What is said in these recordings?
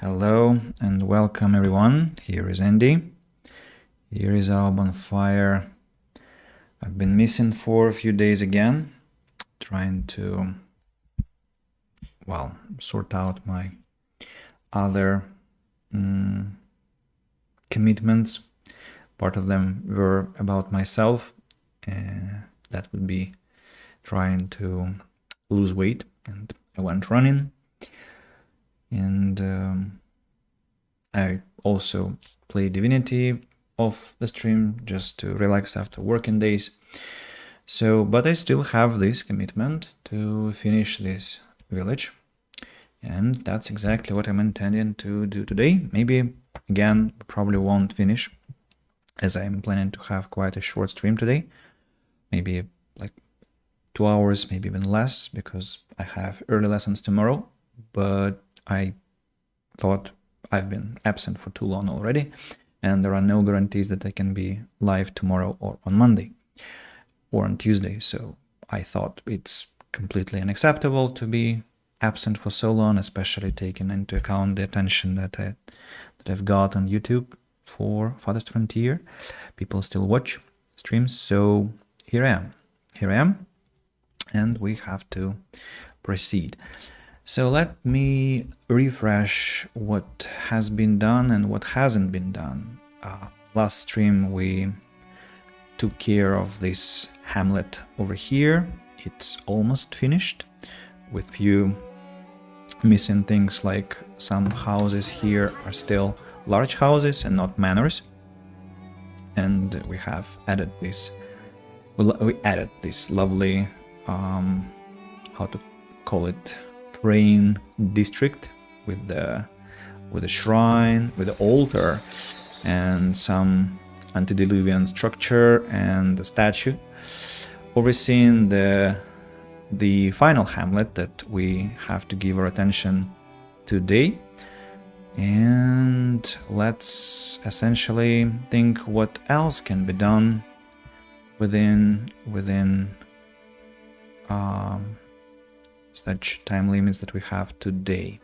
Hello and welcome everyone. Here is Andy. Here is our bonfire. I've been missing for a few days again, trying to, sort out my other commitments. Part of them were about myself. That would be trying to lose weight, and I went running. And I also play Divinity off the stream just to relax after working days. But I still have this commitment to finish this village, and that's exactly what I'm intending to do today. Maybe again, probably won't finish, as I'm planning to have quite a short stream today, maybe like 2 hours, maybe even less, because I have early lessons tomorrow. But I thought I've been absent for too long already, and there are no guarantees that I can be live tomorrow or on Monday or on Tuesday. So I thought it's completely unacceptable to be absent for so long, especially taking into account the attention that I've got on YouTube for Farthest Frontier. People still watch streams, so here I am, and we have to proceed. So let me refresh what has been done and what hasn't been done. Last stream we took care of this hamlet over here. It's almost finished, with few missing things, like some houses here are still large houses and not manors. And we have added this, we added this lovely, how to call it, praying district with the shrine, with the altar, and some antediluvian structure and a statue, overseeing the final hamlet that we have to give our attention today. And let's essentially think what else can be done within such time limits that we have today.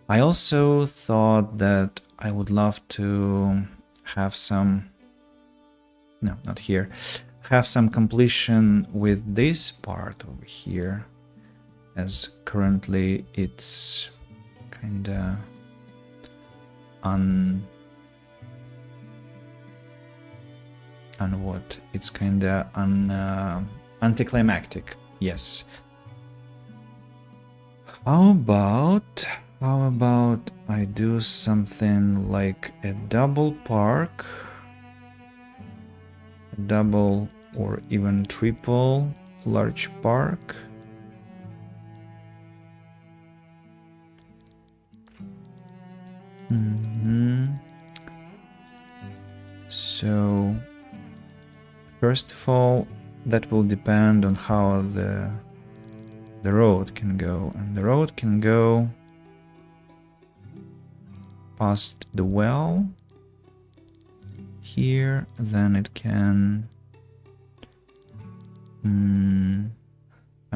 I also thought that I would love to have some, no, not here, have some completion with this part over here, as currently it's kinda it's kinda anticlimactic. Yes. How about I do something like a double park, a double or even triple large park. So first of all, that will depend on how the road can go, and the road can go past the well here, then it can I'm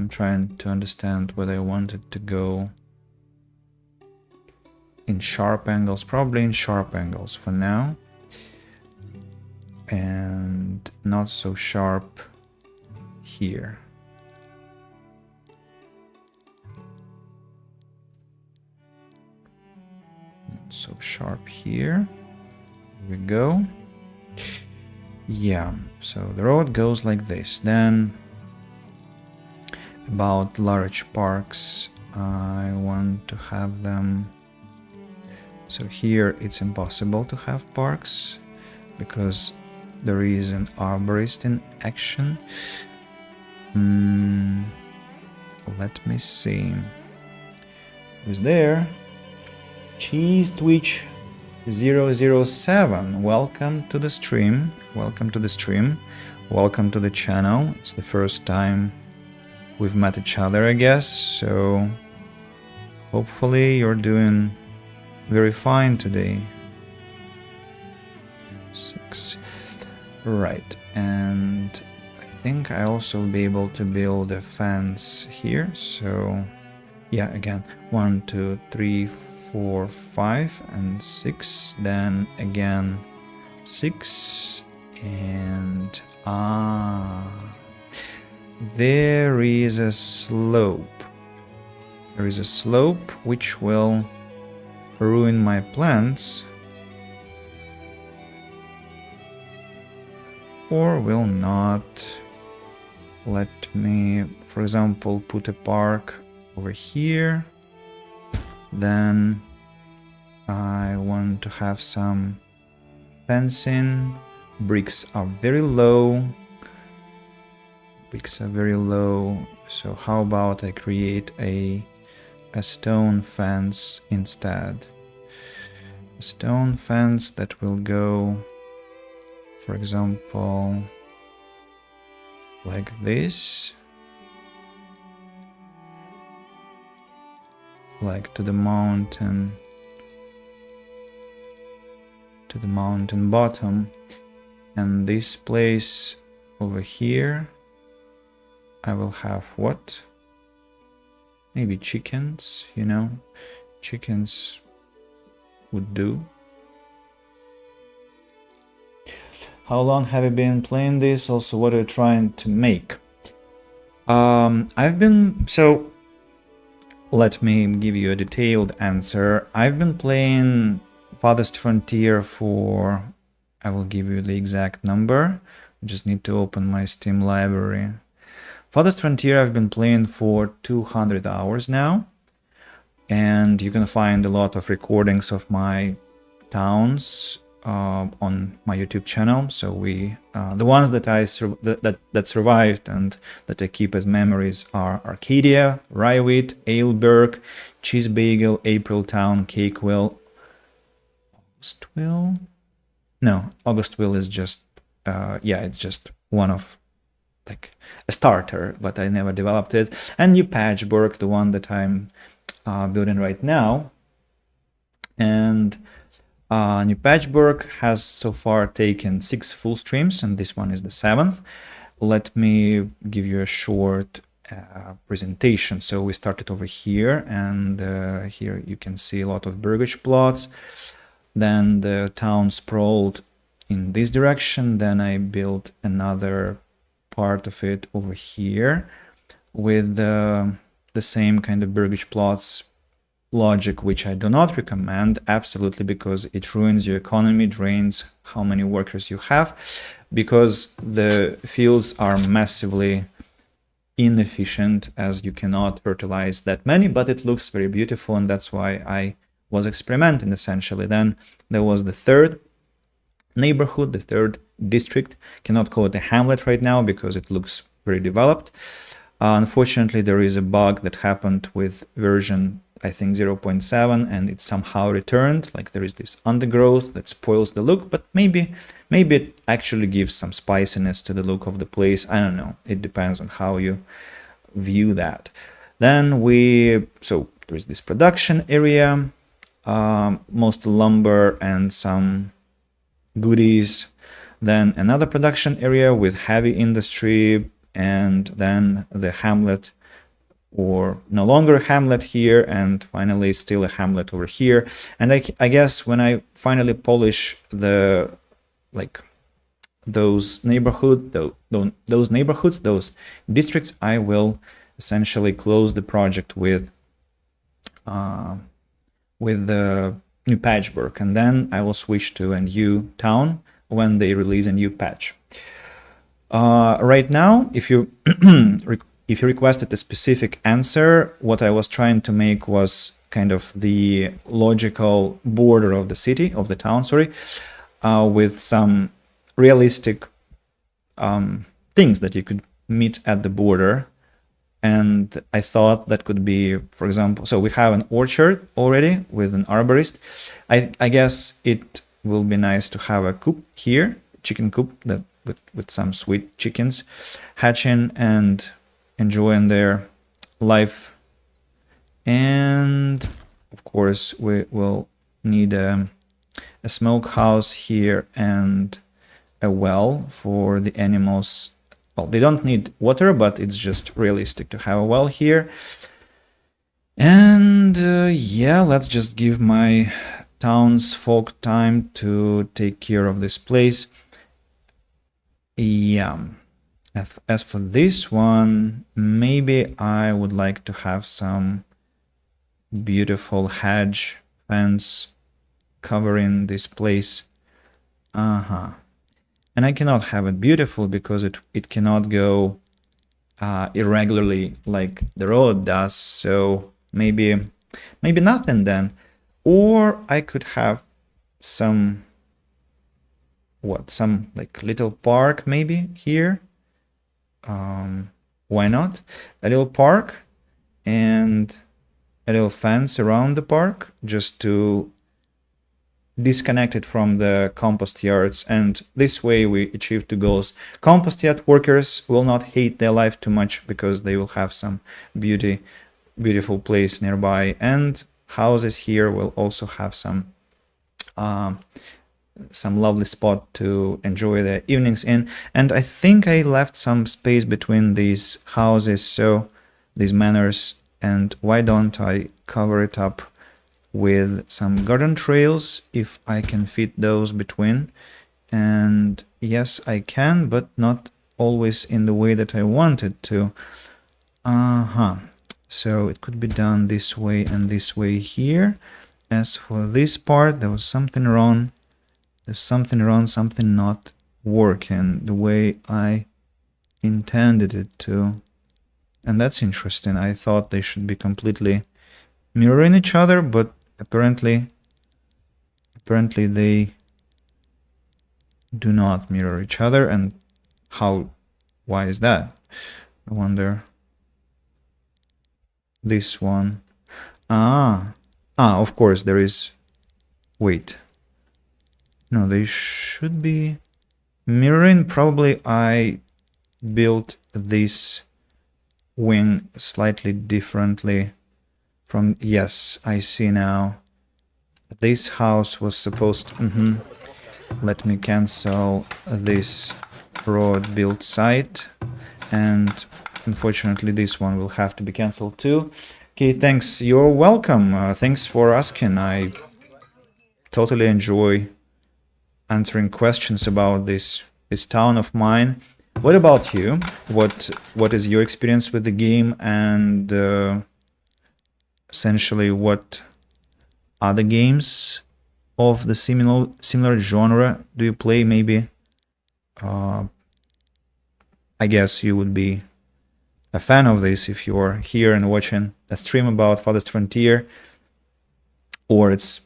trying to understand whether I want it to go in sharp angles, probably in sharp angles for now, and not so sharp here. So sharp here. Here we go. Yeah, so the road goes like this. Then about large parks, I want to have them. So here it's impossible to have parks because there is an arborist in action. Let me see. Who's there? Cheese Twitch 007, welcome to the stream. Welcome to the stream. Welcome to the channel. It's the first time we've met each other, I guess. So hopefully you're doing very fine today. 6. Right, and I think I also will be able to build a fence here. So yeah, again, 1, 2, 3, 4, 5, and 6. Then again 6, and there is a slope. There is a slope which will ruin my plants, or will not. Let me, for example, put a park over here. Then I want to have some fencing. Bricks are very low. Bricks are very low. So how about I create a stone fence instead? A stone fence that will go, for example, like this, like to the mountain bottom, and this place over here I will have what? Maybe chickens, you know, chickens would do. How long have you been playing this? Also, what are you trying to make? So let me give you a detailed answer. I've been playing Farthest Frontier for, I will give you the exact number. I just need to open my Steam library. Farthest Frontier I've been playing for 200 hours now, and you can find a lot of recordings of my towns on my YouTube channel. So the ones that that survived and that I keep as memories are Arcadia, Ryeweed, Aylberg, Cheese Bagel, Apriltown, Cakewell, Augustville. No, Augustville is just it's just one of like a starter, but I never developed it. And Newpatchburg, the one that I'm building right now, and Newpatchburg has so far taken 6 full streams, and this one is the 7th. Let me give you a short presentation. So we started over here, and here you can see a lot of burgage plots. Then the town sprawled in this direction. Then I built another part of it over here with the same kind of burgage plots logic, which I do not recommend absolutely, because it ruins your economy, drains how many workers you have, because the fields are massively inefficient, as you cannot fertilize that many, but it looks very beautiful, and that's why I was experimenting essentially. Then there was the third neighborhood, the third district. Cannot call it a hamlet right now because it looks very developed. Unfortunately, there is a bug that happened with version, I think, 0.7, and it somehow returned. Like there is this undergrowth that spoils the look, but maybe it actually gives some spiciness to the look of the place. I don't know. It depends on how you view that. Then so there is this production area, mostly lumber and some goodies. Then another production area with heavy industry, and then the hamlet, or no longer a hamlet here, and finally still a hamlet over here. And I guess when I finally polish the those neighborhoods, those districts, I will essentially close the project with the Newpatchburg, and then I will switch to a new town when they release a new patch. Right now, if you if you requested a specific answer, what I was trying to make was kind of the logical border of the city, of the town, sorry, with some realistic things that you could meet at the border. And I thought that could be, for example, so we have an orchard already with an arborist. I guess it will be nice to have a coop here, chicken coop, that with some sweet chickens hatching and enjoying their life. And of course we will need a smokehouse here and a well for the animals. Well, they don't need water, but it's just realistic to have a well here. And yeah, let's just give my townsfolk time to take care of this place. Yeah. As for this one, maybe I would like to have some beautiful hedge fence covering this place. And I cannot have it beautiful because it cannot go irregularly like the road does. So maybe nothing then. Or I could have some like little park maybe here. Why not? A little park and a little fence around the park just to disconnect it from the compost yards, and this way we achieve two goals. Compost yard workers will not hate their life too much because they will have some beautiful place nearby, and houses here will also have some lovely spot to enjoy their evenings in. And I think I left some space between these houses, so these manors, and why don't I cover it up with some garden trails if I can fit those between. And yes, I can, but not always in the way that I wanted to. So it could be done this way and this way here. As for this part, there was something wrong. There's something wrong, something not working the way I intended it to. And that's interesting. I thought they should be completely mirroring each other, but apparently they do not mirror each other. And why is that? I wonder. This one. Of course there is. Wait. No, they should be mirroring. Probably I built this wing slightly differently from. Yes, I see now. This house was supposed to. Let me cancel this road build site, and unfortunately this one will have to be cancelled too. Okay, thanks. You're welcome. Thanks for asking. I totally enjoy answering questions about this town of mine. What about you? What is your experience with the game, and essentially what other games of the similar genre do you play? Maybe I guess you would be a fan of this if you're here and watching a stream about Farthest Frontier, or it's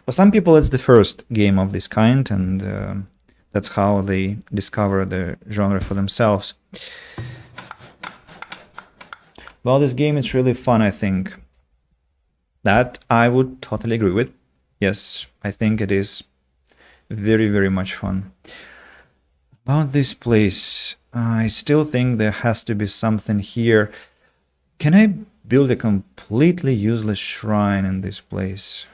for some people it's the first game of this kind, and that's how they discover the genre for themselves. Well, this game is really fun, I think. That I would totally agree with. Yes, I think it is very, very much fun. About this place, I still think there has to be something here. Can I build a completely useless shrine in this place?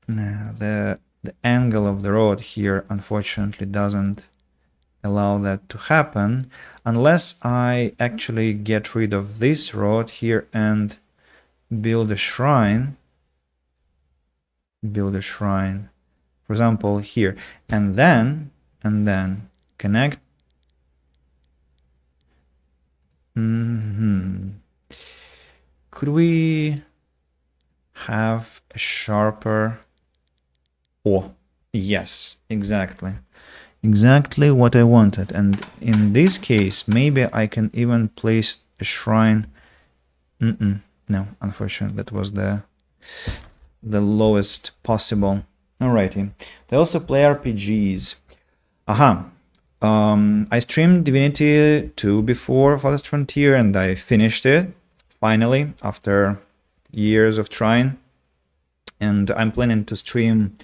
No, the angle of the road here unfortunately doesn't allow that to happen, unless I actually get rid of this road here and build a shrine. For example, here, and then connect. Could we have a sharper? Oh, yes, exactly what I wanted. And in this case, maybe I can even place a shrine. No, unfortunately, that was the lowest possible. Alrighty. They also play RPGs. I streamed Divinity 2 before Farthest Frontier, and I finished it finally after years of trying. And I'm planning to stream.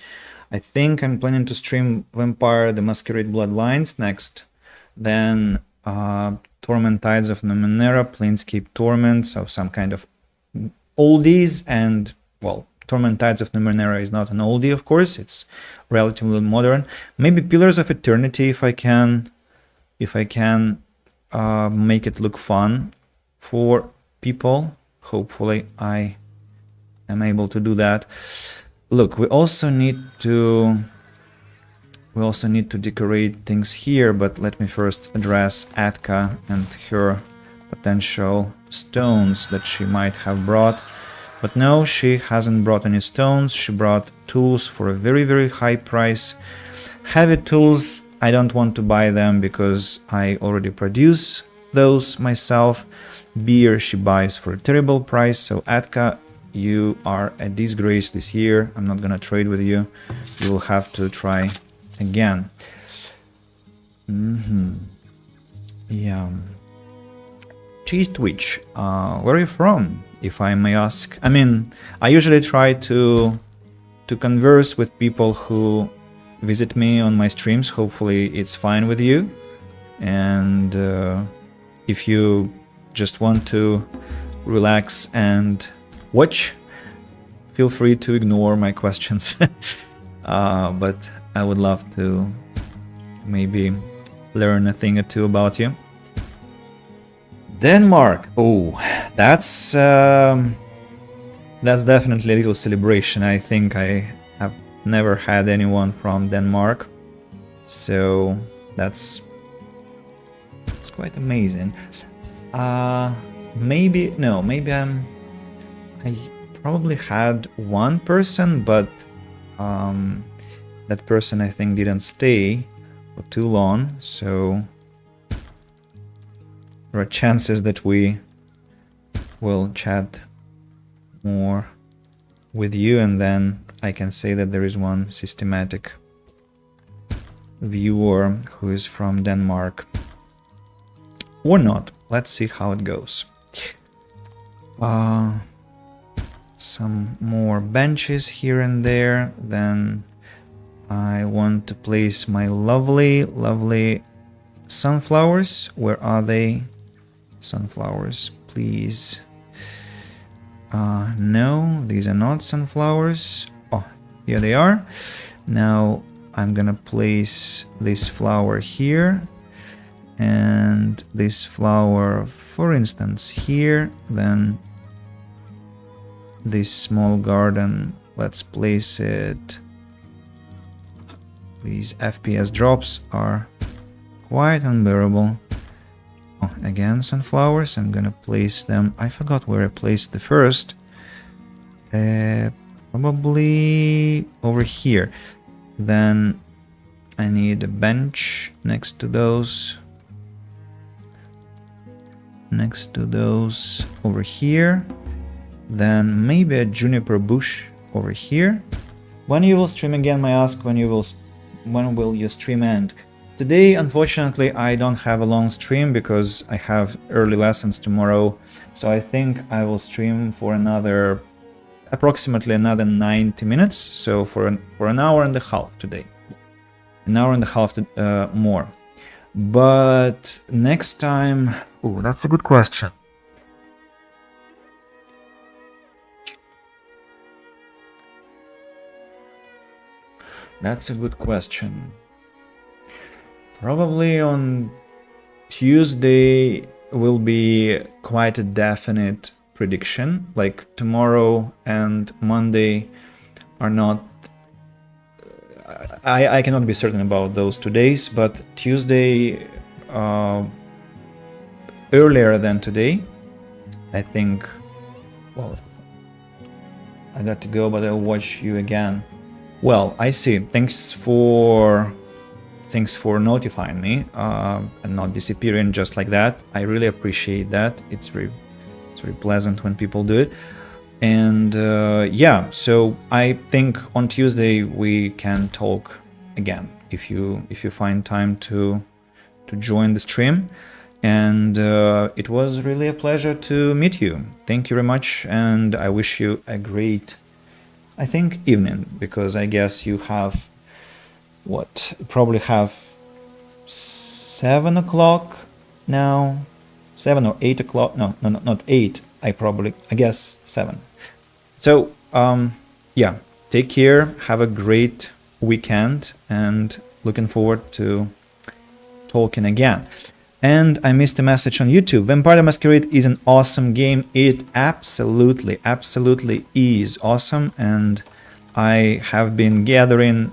I think I'm planning to stream Vampire the Masquerade Bloodlines next. Then Torment Tides of Numenera, Planescape Torment, so some kind of oldies. And well, Torment Tides of Numenera is not an oldie, of course, it's relatively modern. Maybe Pillars of Eternity if I can make it look fun for people. Hopefully I am able to do that. Look, we also need to decorate things here, but let me first address Atka and her potential stones that she might have brought. But no, she hasn't brought any stones. She brought tools for a very, very high price. Heavy tools, I don't want to buy them because I already produce those myself. Beer she buys for a terrible price. So Atka, you are a disgrace this year. I'm not gonna trade with you. You will have to try again. Yeah. Cheese Twitch, where are you from, if I may ask? I mean, I usually try to converse with people who visit me on my streams. Hopefully it's fine with you. And if you just want to relax and watch, feel free to ignore my questions. But I would love to maybe learn a thing or two about you. Denmark. Oh, that's definitely a little celebration. I think I have never had anyone from Denmark, so that's quite amazing. Maybe I probably had one person, but that person I think didn't stay for too long, so there are chances that we will chat more with you, and then I can say that there is one systematic viewer who is from Denmark. Or not. Let's see how it goes. Some more benches here and there. Then I want to place my lovely, lovely sunflowers. Where are they? Sunflowers, please. No, these are not sunflowers. Oh, here they are. Now I'm gonna place this flower here, and this flower, for instance, here. Then this small garden, let's place it. These FPS drops are quite unbearable. Oh, again, sunflowers. I'm gonna place them. I forgot where I placed the first. Probably over here. Then I need a bench next to those. Next to those over here. Then maybe a juniper bush over here. When you will stream again, may I ask, when will your stream end? Today, unfortunately, I don't have a long stream because I have early lessons tomorrow. So I think I will stream for approximately another 90 minutes. So for an hour and a half today. An hour and a half more. But next time... Oh, that's a good question. That's a good question. Probably on Tuesday will be quite a definite prediction. Like tomorrow and Monday are not... I cannot be certain about those 2 days, but Tuesday earlier than today, I think. Well, I got to go, but I'll watch you again. Well, I see. Thanks for notifying me and not disappearing just like that. I really appreciate that. It's very pleasant when people do it. And yeah, so I think on Tuesday we can talk again if you find time to join the stream. And it was really a pleasure to meet you. Thank you very much, and I wish you a great, I think, evening, because I guess you have probably have 7 o'clock now, 7 or 8 o'clock. No, not 8. I guess 7. So yeah, take care, have a great weekend, and looking forward to talking again. And I missed a message on YouTube. Vampire the Masquerade is an awesome game. It absolutely is awesome, and I have been gathering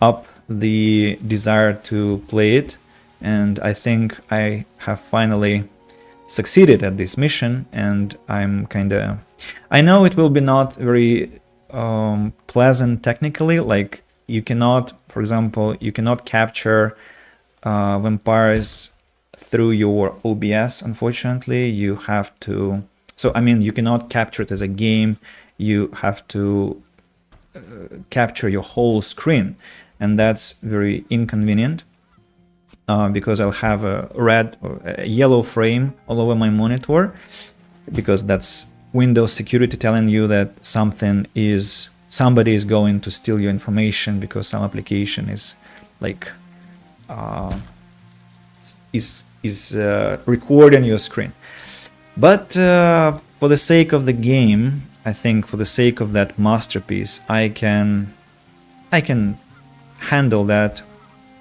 up the desire to play it, and I think I have finally succeeded at this mission, and I'm kinda... I know it will be not very pleasant technically, like you cannot, for example, you cannot capture vampires through your OBS, unfortunately. You have to... So, I mean, you cannot capture it as a game. You have to capture your whole screen, and that's very inconvenient because I'll have a red or a yellow frame all over my monitor, because that's Windows security telling you that somebody is going to steal your information because some application is like is recording your screen. But for the sake of the game, I think for the sake of that masterpiece, I can handle that.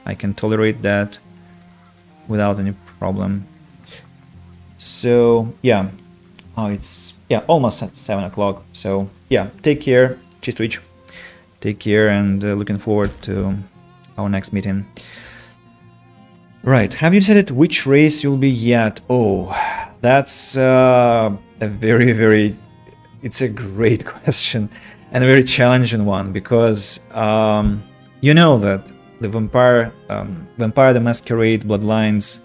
I can tolerate that without any problem. So yeah, it's almost at 7 o'clock. So yeah, take care, cheers to each. Take care, and looking forward to our next meeting. Right, have you decided which race you'll be yet? Oh, that's a very, it's a great question and a very challenging one, because you know that the Vampire the Masquerade Bloodlines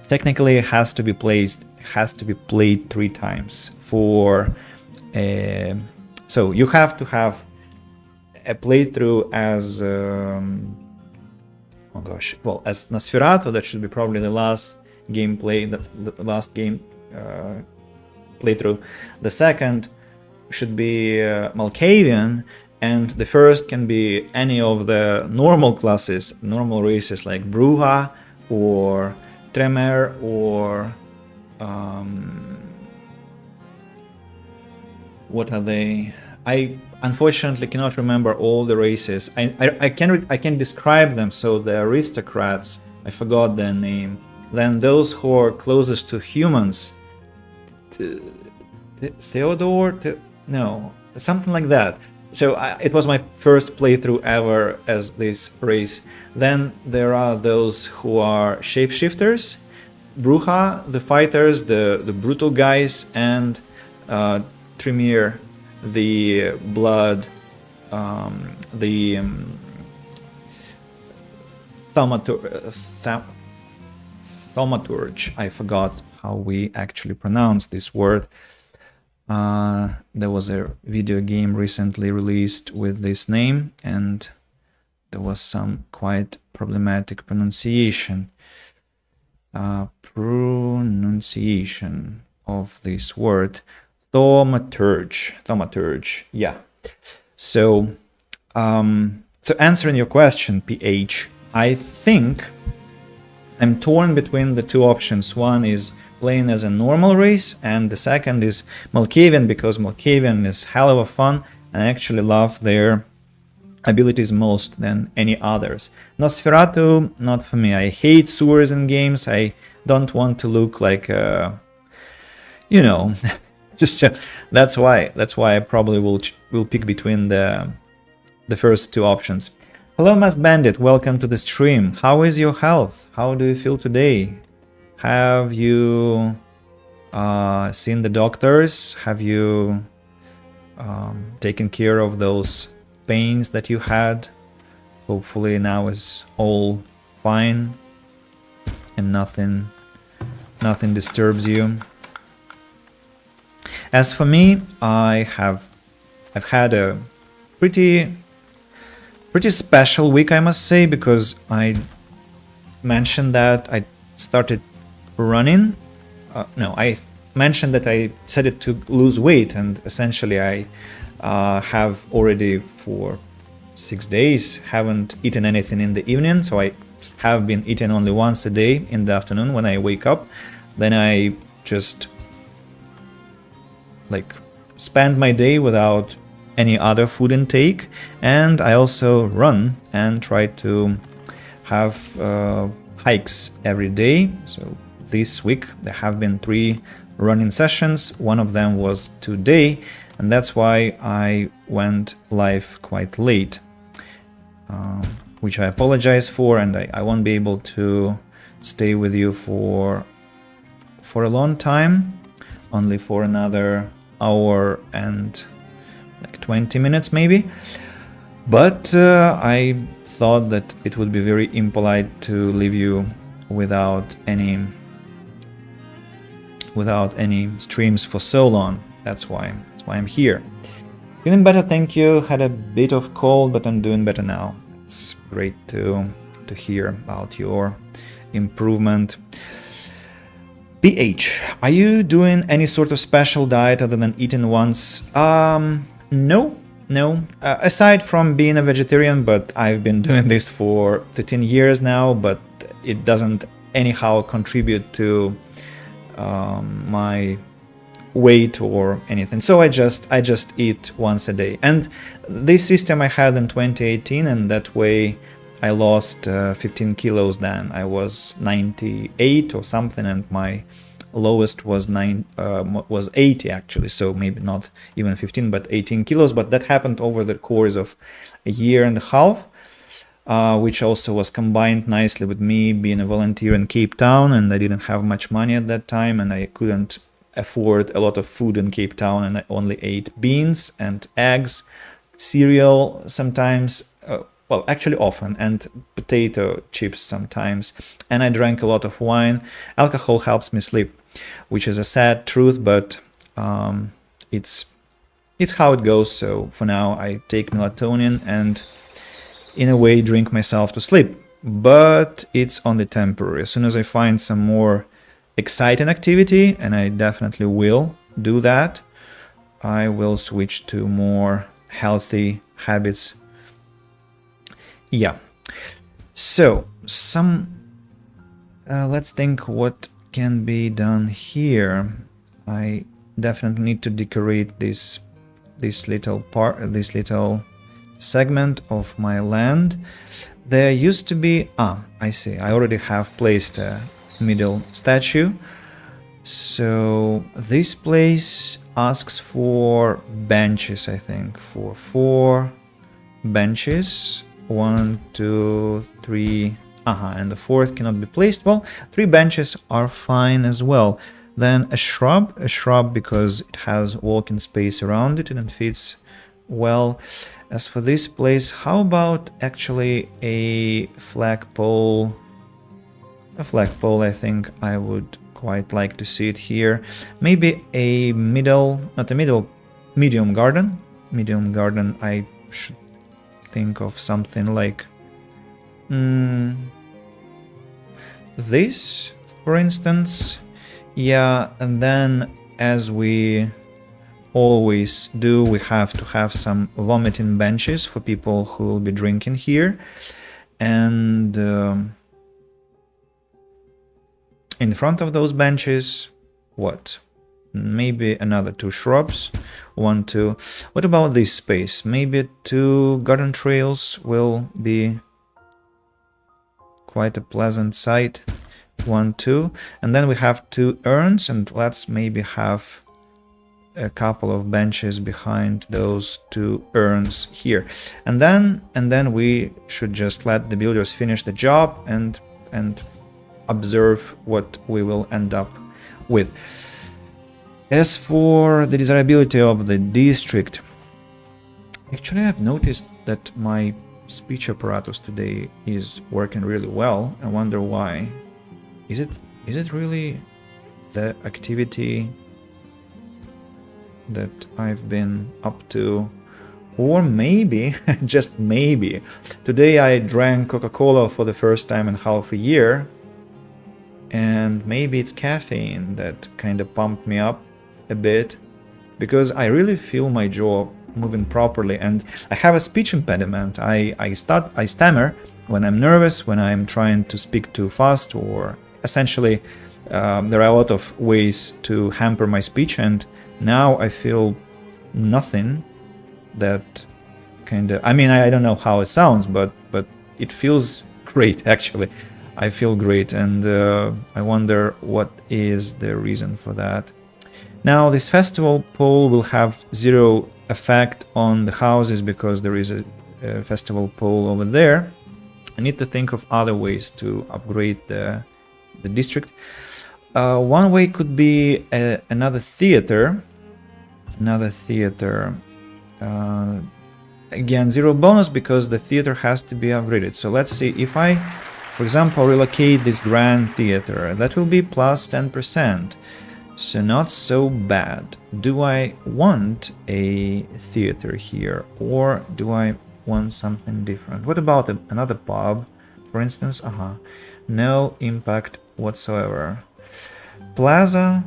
technically has to be played 3 times for so you have to have a playthrough as oh gosh, well, as Nosferatu. That should be probably the last gameplay, the last game playthrough. The second should be Malkavian, and the first can be any of the normal classes, normal races like Bruja or Tremere or what are they? I unfortunately cannot remember all the races. I can describe them. So the aristocrats, I forgot their name. Then those who are closest to humans, Theodore, no, something like that. So it was my first playthrough ever as this race. Then there are those who are shapeshifters, Bruja, the fighters, the brutal guys, and Tremere, the blood, the thaumaturge. I forgot how we actually pronounce this word. There was a video game recently released with this name, and there was some quite problematic pronunciation of this word. Thaumaturge, yeah. So answering your question, PH, I think I'm torn between the 2 options. One is playing as a normal race, and the second is Malkavian, because Malkavian is hell of a fun, and I actually love their abilities most than any others. Nosferatu, not for me. I hate sewers in games. I don't want to look like just that's why I probably will pick between the first 2 options. Hello, Masked Bandit, welcome to the stream. How is your health? How do you feel today? Have you seen the doctors? Have you taken care of those pains that you had? Hopefully now is all fine and nothing disturbs you. As for me, I've had a pretty special week, I must say, because I mentioned that I started running. I mentioned that I decided to lose weight, and essentially I have already for 6 days haven't eaten anything in the evening, so I have been eating only once a day in the afternoon when I wake up. Then I just spend my day without any other food intake, and I also run and try to have hikes every day, so this week. There have been 3 running sessions. One of them was today, and that's why I went live quite late, which I apologize for, and I won't be able to stay with you for a long time, only for another hour and like 20 minutes maybe. But I thought that it would be very impolite to leave you without any streams for so long. That's why I'm here. Feeling better, thank you. Had a bit of cold, but I'm doing better now. It's great to hear about your improvement. BH, are you doing any sort of special diet other than eating once? No. Aside from being a vegetarian, but I've been doing this for 15 years now, but it doesn't anyhow contribute to my weight or anything. So I just eat once a day. And this system I had in 2018, and that way I lost 15 kilos then. I was 98 or something, and my lowest was 80 actually, so maybe not even 15 but 18 kilos. But that happened over the course of a year and a half, which also was combined nicely with me being a volunteer in Cape Town, and I didn't have much money at that time, and I couldn't afford a lot of food in Cape Town, and I only ate beans and eggs, cereal sometimes, well, actually often, and potato chips sometimes, and I drank a lot of wine. Alcohol helps me sleep, which is a sad truth, but it's how it goes. So for now I take melatonin and in a way drink myself to sleep, but it's only temporary. As soon as I find some more exciting activity, and I definitely will do that, I will switch to more healthy habits. Yeah. So let's think what can be done here. I definitely need to decorate this little segment of my land. There used to be I see, I already have placed a middle statue. So this place asks for benches, I think, for 4 benches. 1, 2, 3, and the 4th cannot be placed. Well, 3 benches are fine as well. Then a shrub because it has walking space around it and it fits well. As for this place, how about actually a flagpole? A flagpole, I think I would quite like to see it here. Maybe a medium garden. Medium garden, I should think of something like this, for instance. Yeah, and then, as we always do, we have to have some vomiting benches for people who will be drinking here. And in front of those benches, what? Maybe another 2 shrubs. 1, 2. What about this space? Maybe 2 garden trails will be quite a pleasant sight. 1, 2. And then we have 2 urns, and let's maybe have a couple of benches behind those 2 urns here. And then we should just let the builders finish the job and observe what we will end up with. As for the desirability of the district, actually I've noticed that my speech apparatus today is working really well. I wonder why. Is it really the activity that I've been up to? Or maybe, just maybe, today I drank Coca-Cola for the first time in half a year, and maybe it's caffeine that kind of pumped me up a bit, because I really feel my jaw moving properly, and I have a speech impediment. I stammer when I'm nervous, when I'm trying to speak too fast, or essentially there are a lot of ways to hamper my speech, and now I feel nothing that kind of, I mean, I don't know how it sounds, but it feels great actually. I feel great, and I wonder what is the reason for that. Now, this festival pole will have zero effect on the houses because there is a festival pole over there. I need to think of other ways to upgrade the district. One way could be another theater. Again, zero bonus because the theater has to be upgraded. So let's see, if I, for example, relocate this grand theater, that will be plus 10%. So not so bad. Do I want a theater here, or do I want something different? What about another pub, for instance? No impact whatsoever. Plaza.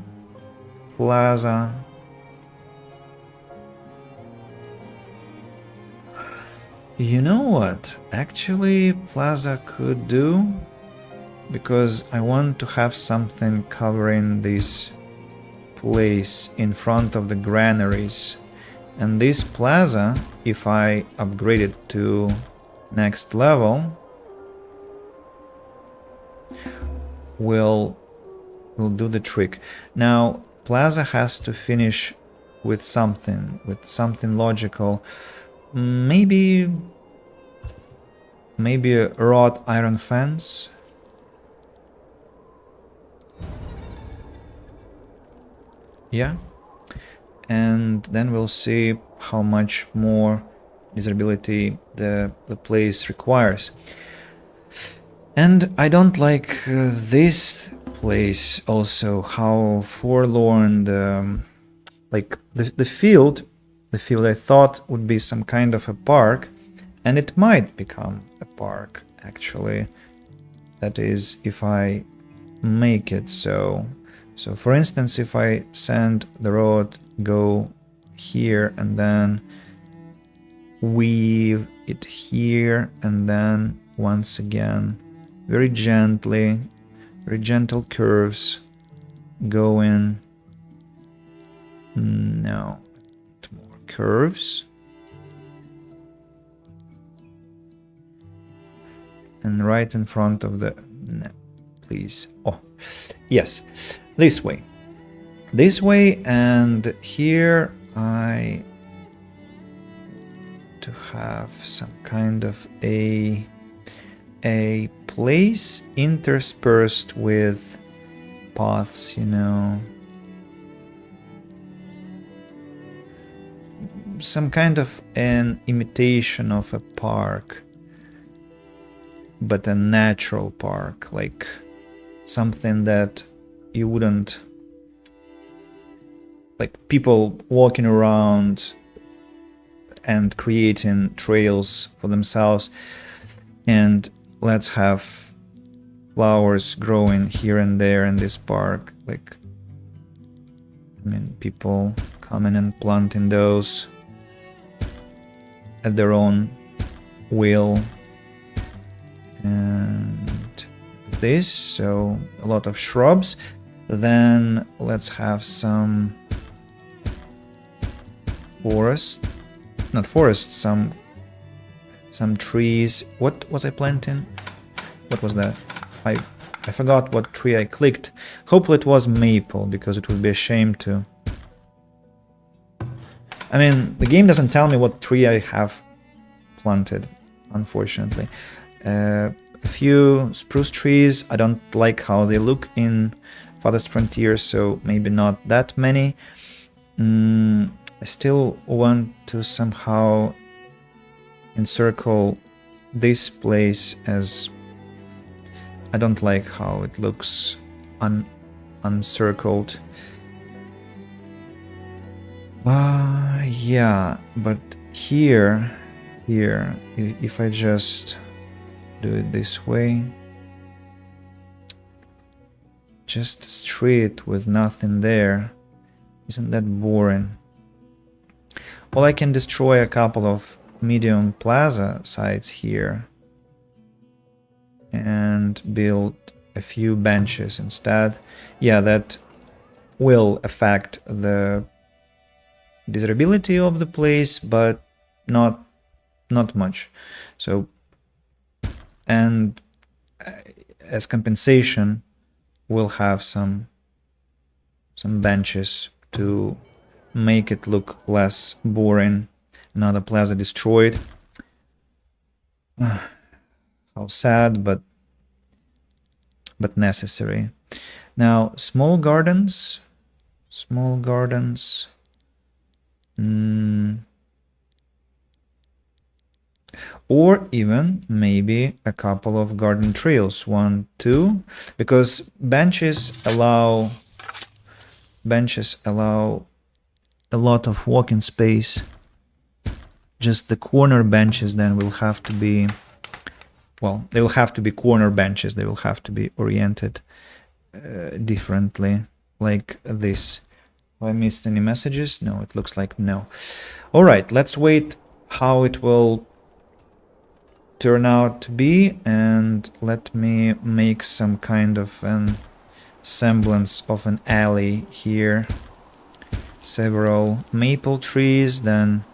You know what? Actually, Plaza could do, because I want to have something covering this place in front of the granaries. And this plaza, if I upgrade it to next level, will do the trick. Now, plaza has to finish with something logical. Maybe a wrought iron fence. Yeah. And then we'll see how much more desirability the place requires. And I don't like this place also, how forlorn the field I thought would be some kind of a park, and it might become a park actually. That is, if I make it so. So for instance, if I send the road go here and then weave it here, and then once again very gently, very gentle curves going. No, more curves. And right in front of the... No, please. Oh, yes. This way. This way, and here I... to have some kind of a place interspersed with paths, you know. Some kind of an imitation of a park, but a natural park, like something that you wouldn't, like people walking around and creating trails for themselves. And let's have flowers growing here and there in this park, like, I mean, people coming and planting those at their own will. And this, so a lot of shrubs. Then let's have some forest, not forest, some trees. What was I planting? What was that? I forgot what tree I clicked. Hopefully it was maple, because it would be a shame to... I mean, the game doesn't tell me what tree I have planted, unfortunately. A few spruce trees. I don't like how they look in Farthest Frontier, so maybe not that many. I still want to somehow encircle this place, as I don't like how it looks uncircled. Yeah, but here, if I just do it this way, just street with nothing there, isn't that boring? Well, I can destroy a couple of medium plaza sites here and build a few benches instead. Yeah, that will affect the desirability of the place, but not much. So, and as compensation, we'll have some benches to make it look less boring. Another plaza destroyed. How sad, but necessary. Now, small gardens. Or even maybe a couple of garden trails, 1, 2, because benches allow a lot of walking space. Just the corner benches then will have to be, well, they will have to be corner benches. They will have to be oriented differently, like this. Have I missed any messages? No, it looks like no. All right, let's wait how it will turn out to be, and let me make some kind of an semblance of an alley here. Several maple trees, then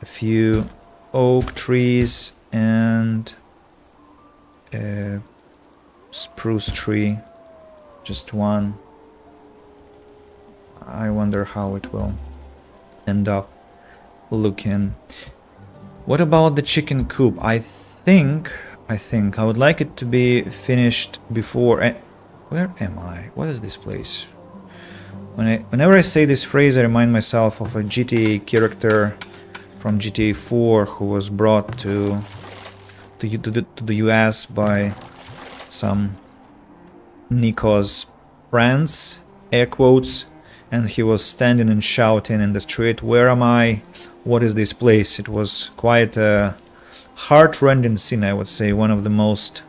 a few oak trees, and a spruce tree, just one. I wonder how it will end up looking. What about the chicken coop? I think I would like it to be finished before. Where am I? What is this place? Whenever I say this phrase, I remind myself of a GTA character from GTA 4 who was brought to the US by some Nico's friends, air quotes, and he was standing and shouting in the street, "Where am I? What is this place?" It was quite a heart-rending scene, I would say, one of the most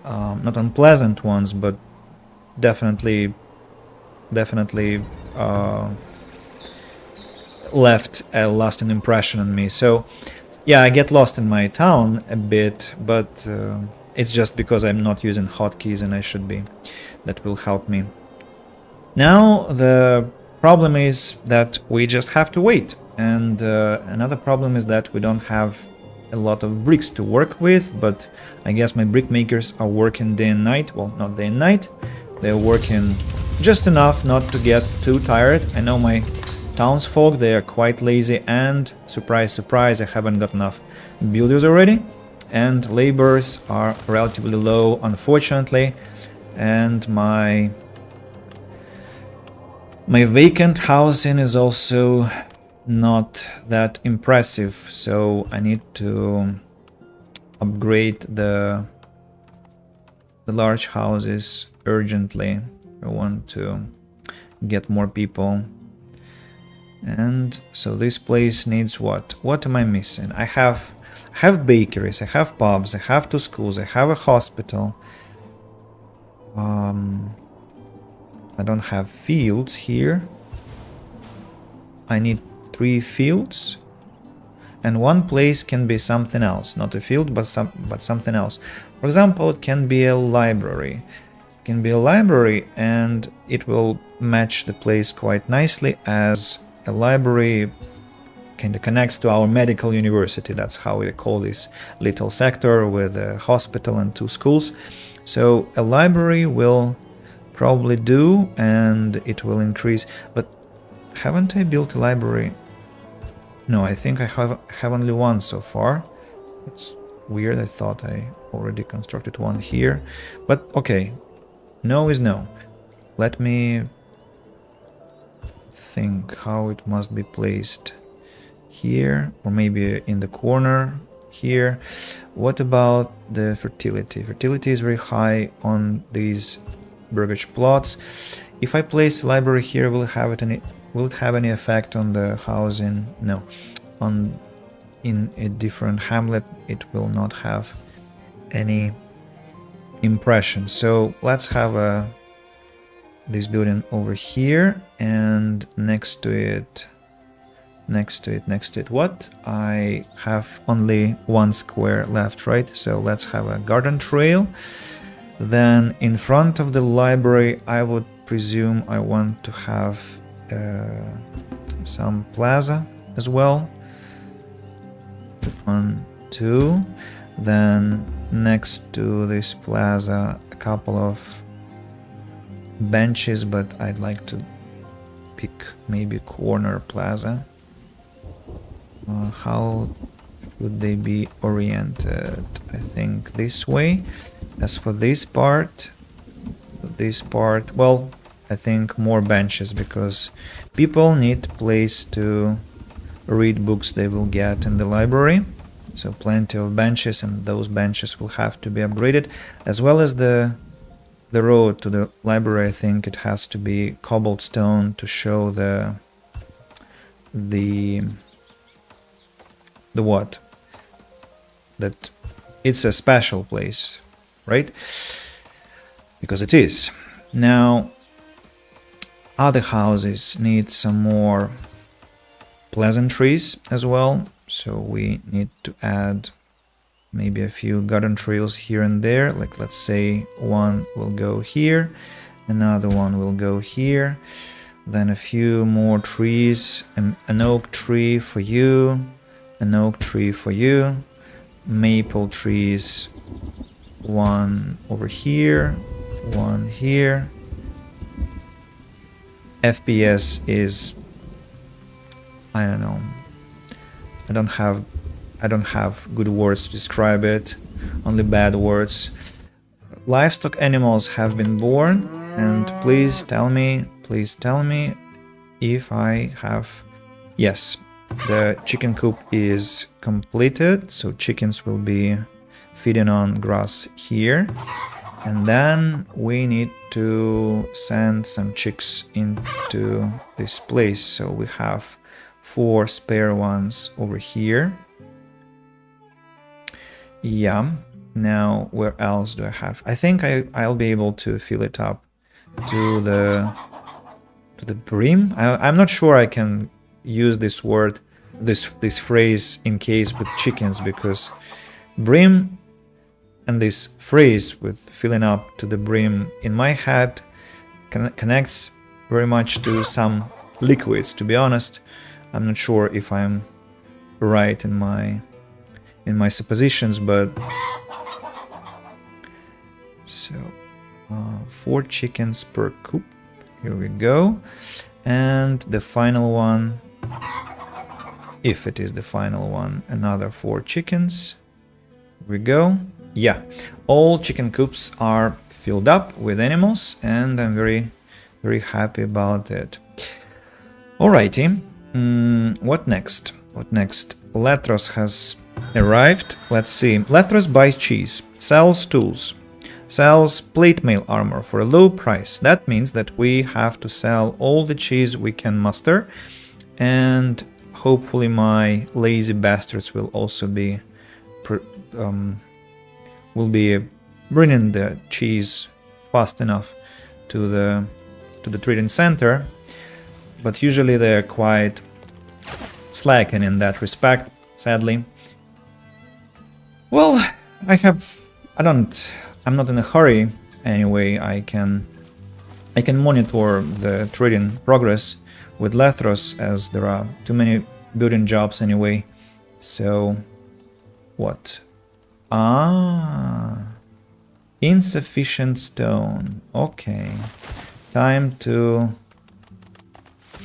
not unpleasant ones, but definitely left a lasting impression on me. So yeah, I get lost in my town a bit, but it's just because I'm not using hotkeys, and I should be. That will help me. Now the problem is that we just have to wait, and another problem is that we don't have a lot of bricks to work with, but I guess my brick makers are working day and night. Well, not day and night, they're working just enough not to get too tired. I know my townsfolk, they are quite lazy, and surprise surprise, I haven't got enough builders already, and laborers are relatively low, unfortunately, and my vacant housing is also not that impressive, so I need to upgrade the large houses urgently. I want to get more people. And so this place needs what? What am I missing? I have bakeries, I have pubs, I have 2 schools, I have a hospital. I don't have fields here. I need 3 fields, and one place can be something else, not a field, but something else. For example, it can be a library. It can be a library, and it will match the place quite nicely, as a library kind of connects to our medical university. That's how we call this little sector with a hospital and 2 schools. So a library will probably do, and it will increase. But haven't I built a library? No, I think I have only one so far. It's weird, I thought I already constructed one here. But okay, no is no. Let me think how it must be placed here, or maybe in the corner here. What about the fertility? Fertility is very high on these burgage plots. If I place a library here, will it have any effect on the housing? No. In a different hamlet, it will not have any impression. So let's have this building over here, and next to it, what? I have only 1 square left, right? So let's have a garden trail. Then in front of the library, I would presume I want to have some plaza as well. 1, 2. Then next to this plaza a couple of benches, but I'd like to pick maybe corner plaza. How should they be oriented? I think this way. As for this part, well, I think more benches, because people need place to read books they will get in the library. So plenty of benches, and those benches will have to be upgraded, as well as the road to the library. I think it has to be cobblestone to show the what? That it's a special place, right? Because it is. Now, other houses need some more pleasantries as well, so we need to add maybe a few garden trails here and there. Like, let's say one will go here, another one will go here, then a few more trees, an oak tree for you, an oak tree for you, maple trees, one over here, one here. FPS is, I don't know, I don't have good words to describe it, only bad words. Livestock animals have been born, and please tell me if I have. Yes, the chicken coop is completed, so chickens will be feeding on grass here. And then we need to send some chicks into this place, so we have 4 spare ones over here. Yeah, now where else do I have? I think I'll be able to fill it up to the brim. I'm not sure I can use this word, this phrase in case with chickens, because brim and this phrase with filling up to the brim in my head connects very much to some liquids. To be honest, I'm not sure if I'm right in my suppositions, but so 4 chickens per coop. Here we go. And the final one, if it is the final one, another 4 chickens. Here we go. Yeah, all chicken coops are filled up with animals, and I'm very, very happy about it. Alrighty, what next? Letros has arrived. Let's see. Letros buys cheese, sells tools, sells plate mail armor for a low price. That means that we have to sell all the cheese we can muster, and hopefully my lazy bastards will also be bringing the cheese fast enough to the trading center, but usually they're quite slacking in that respect, sadly. Well, I'm not in a hurry anyway. I can monitor the trading progress with Lethros, as there are too many building jobs anyway. So what? Insufficient stone. Okay. Time to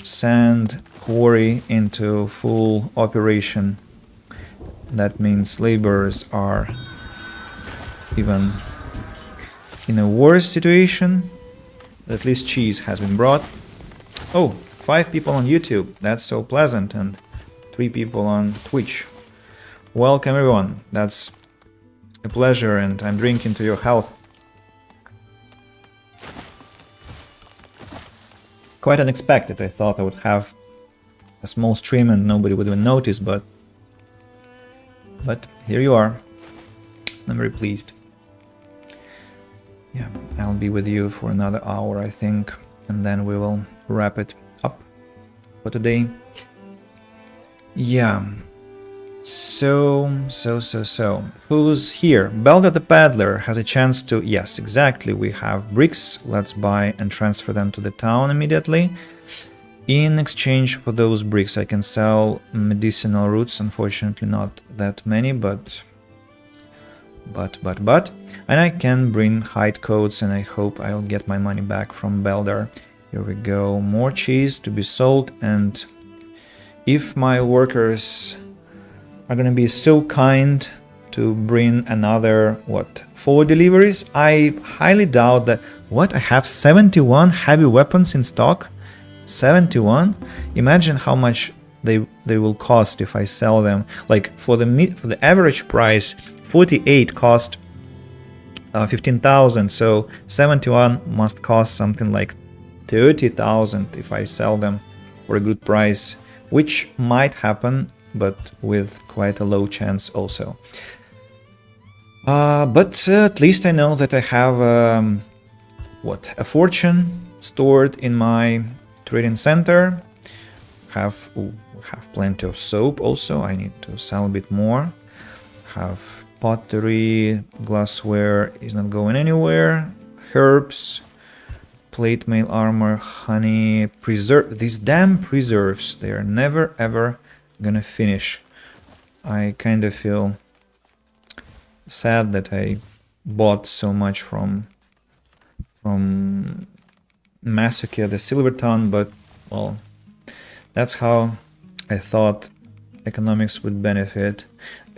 send quarry into full operation. That means laborers are even in a worse situation. At least cheese has been brought. Oh, 5 people on YouTube. That's so pleasant. And 3 people on Twitch. Welcome everyone. That's a pleasure, and I'm drinking to your health. Quite unexpected. I thought I would have a small stream and nobody would even notice, but here you are. I'm very pleased. Yeah, I'll be with you for another hour, I think, and then we will wrap it up for today. Yeah. So. Who's here? Belda the Paddler has a chance to... Yes, exactly. We have bricks. Let's buy and transfer them to the town immediately. In exchange for those bricks, I can sell medicinal roots. Unfortunately, not that many, but but, and I can bring hide coats, and I hope I'll get my money back from Beldar. Here we go, more cheese to be sold, and if my workers are gonna be so kind to bring another, 4 deliveries, I highly doubt that. What, I have 71 heavy weapons in stock? 71? Imagine how much they will cost if I sell them. Like for the average price, 48 cost 15,000, so 71 must cost something like 30,000 if I sell them for a good price, which might happen, but with quite a low chance also. But at least I know that I have a fortune stored in my trading center. Have plenty of soap also. I need to sell a bit more. Have pottery, glassware is not going anywhere. Herbs, plate mail armor, honey, preserve. These damn preserves, they are never ever gonna finish. I kind of feel sad that I bought so much from Massacre the Silverton, but well, that's how I thought economics would benefit.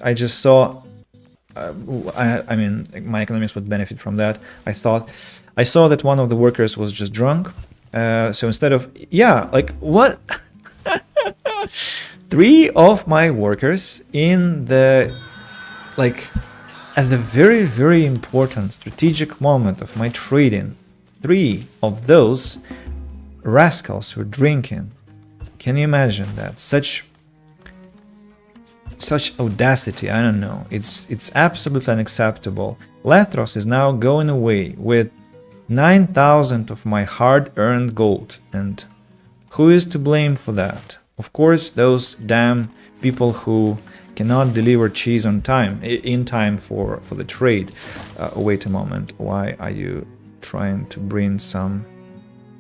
I just saw I mean, my economics would benefit from that. I saw that one of the workers was just drunk. So instead of, yeah, like what? 3 of my workers in the, like, at the very, very important strategic moment of my trading, 3 of those rascals were drinking. Can you imagine that? Such audacity, I don't know. It's absolutely unacceptable. Lethros is now going away with 9,000 of my hard-earned gold. And who is to blame for that? Of course, those damn people who cannot deliver cheese on time, in time for the trade. Wait a moment. Why are you trying to bring some...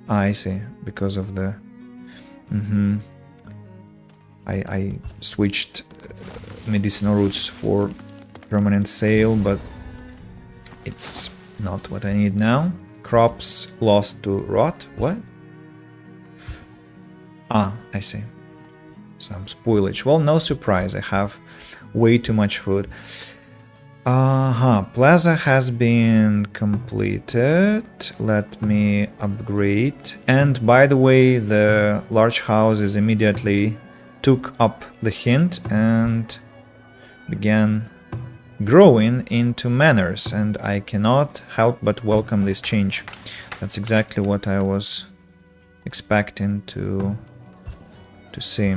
I see. Because of the... I switched medicinal roots for permanent sale, but it's not what I need now. Crops lost to rot. What? Ah, I see. Some spoilage. Well, no surprise. I have way too much food. Plaza has been completed. Let me upgrade. And by the way, the large houses immediately took up the hint and began growing into manors, and I cannot help but welcome this change. That's exactly what I was expecting to see.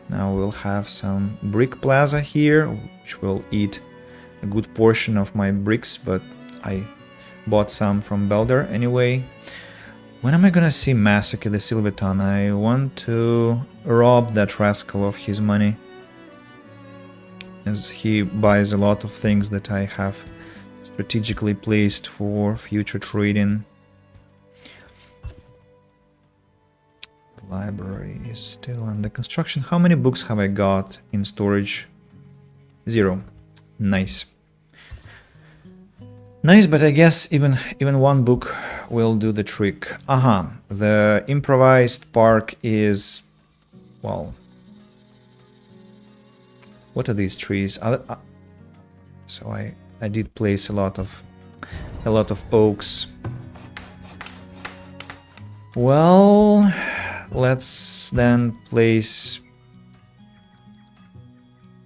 Now we'll have some brick plaza here, which will eat a good portion of my bricks, but I bought some from Beldar anyway. When am I gonna see Massacre the Silverton? I want to rob that rascal of his money, as he buys a lot of things that I have strategically placed for future trading. The library is still under construction. How many books have I got in storage? 0. Nice. Nice, but I guess even one book will do the trick. The improvised park is, well, what are these trees? So I did place a lot of oaks. Well, let's then place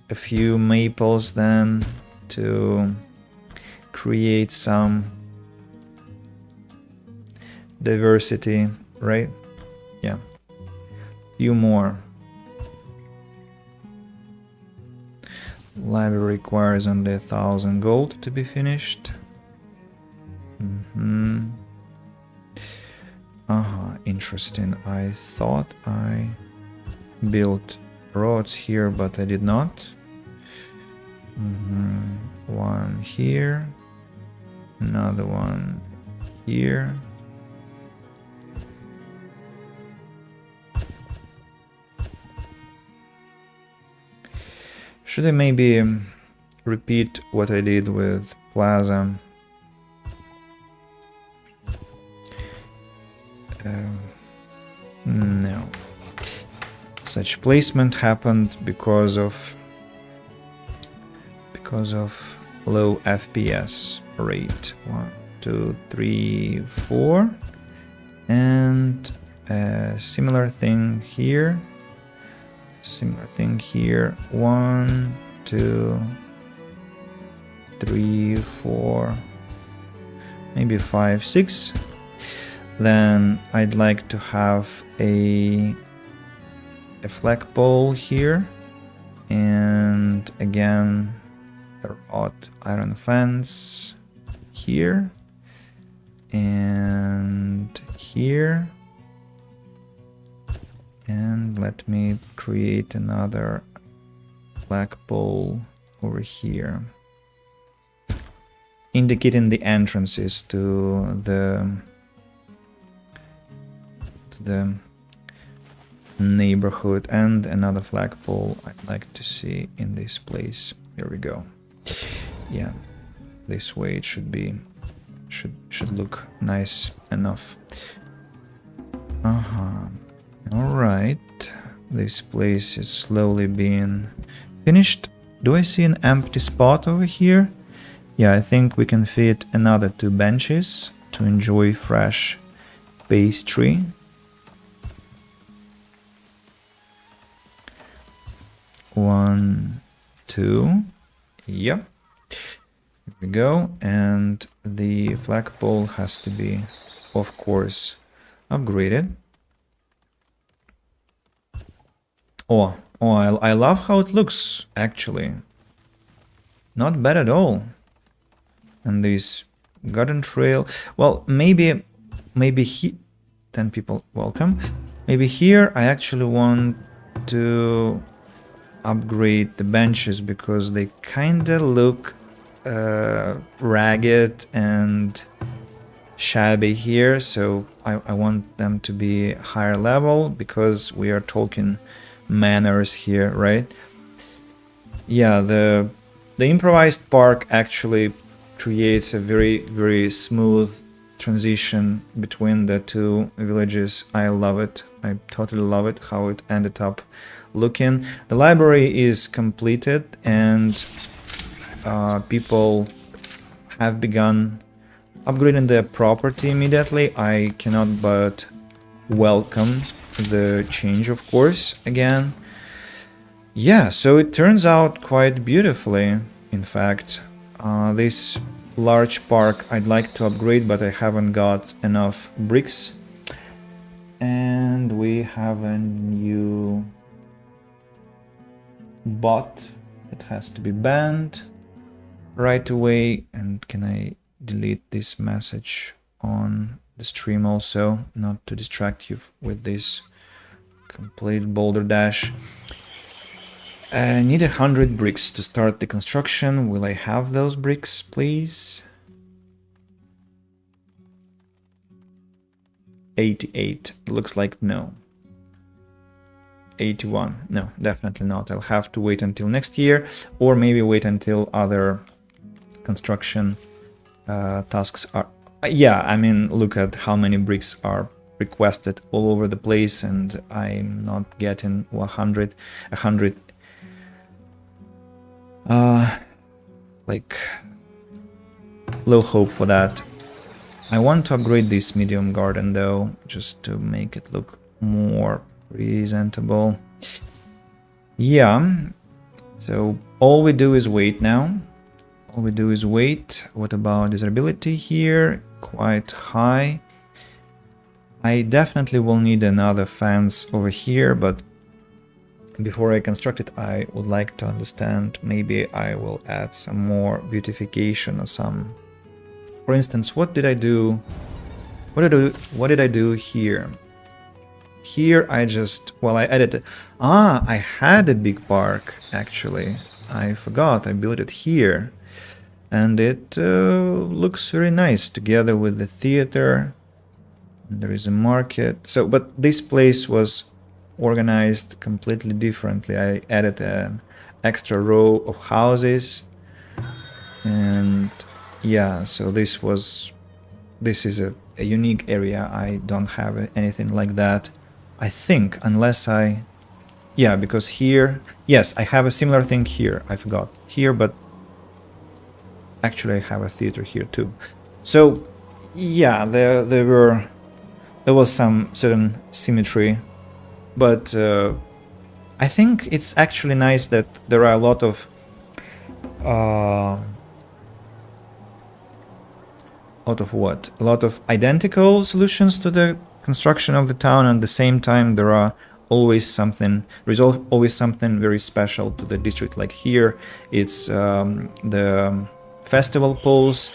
a few maples then to create some diversity, right? Yeah, few more. Library requires only 1,000 gold to be finished. Interesting. I thought I built roads here, but I did not. One here, another one here. Should I maybe repeat what I did with Plaza. No. Such placement happened because of low FPS rate. 1, 2, 3, 4. And a similar thing here. Similar thing here. 1, 2, 3, 4, maybe 5, 6. Then I'd like to have a flagpole here, and again the odd iron fence here and here, and let me create another flagpole over here, indicating the entrances to the neighborhood, and another flagpole I'd like to see in this place. Here we go. Yeah, this way it should be, should look nice enough. All right, this place is slowly being finished. Do I see an empty spot over here? Yeah, I think we can fit another 2 benches to enjoy fresh pastry. One, 2, yep. Here we go, and the flagpole has to be, of course, upgraded. Oh, I love how it looks, actually. Not bad at all. And this garden trail, well, maybe 10 people, welcome. Maybe here I actually want to upgrade the benches because they kinda look ragged and shabby here, so I want them to be higher level because we are talking manners here, right? Yeah, the improvised park actually creates a very smooth transition between the 2 villages. I love it. I totally love it how it ended up looking. The library is completed, and people have begun upgrading their property immediately. I cannot but welcome the change, of course, again. Yeah, so it turns out quite beautifully, in fact. This large park I'd like to upgrade, but I haven't got enough bricks. And we have a new bot. It has to be banned right away. And can I delete this message on the stream also, not to distract you with this complete boulder dash. I need 100 bricks to start the construction. Will I have those bricks, please? 88. Looks like no. 81. No, definitely not. I'll have to wait until next year, or maybe wait until other construction tasks are... Yeah, I mean, look at how many bricks are requested all over the place, and I'm not getting 100. Like, low hope for that. I want to upgrade this medium garden though, just to make it look more presentable. Yeah, so all we do is wait now. All we do is wait. What about desirability here? Quite high. I definitely will need another fence over here, but before I construct it, I would like to understand, maybe I will add some more beautification or some... For instance, what did I do? What did I do here? Here I just... Well, I added... I had a big park, actually. I forgot, I built it here. And it looks very nice, together with the theater. There is a market. So, but this place was organized completely differently. I added an extra row of houses And yeah, so this is a unique area. I don't have anything like that, I think, unless yeah, because here, yes, I have a similar thing here. I forgot here, but actually I have a theater here too. So yeah, there was some certain symmetry, but I think it's actually nice that there are a lot of what? A lot of identical solutions to the construction of the town, and at the same time there is always something very special to the district. Like here, it's the festival poles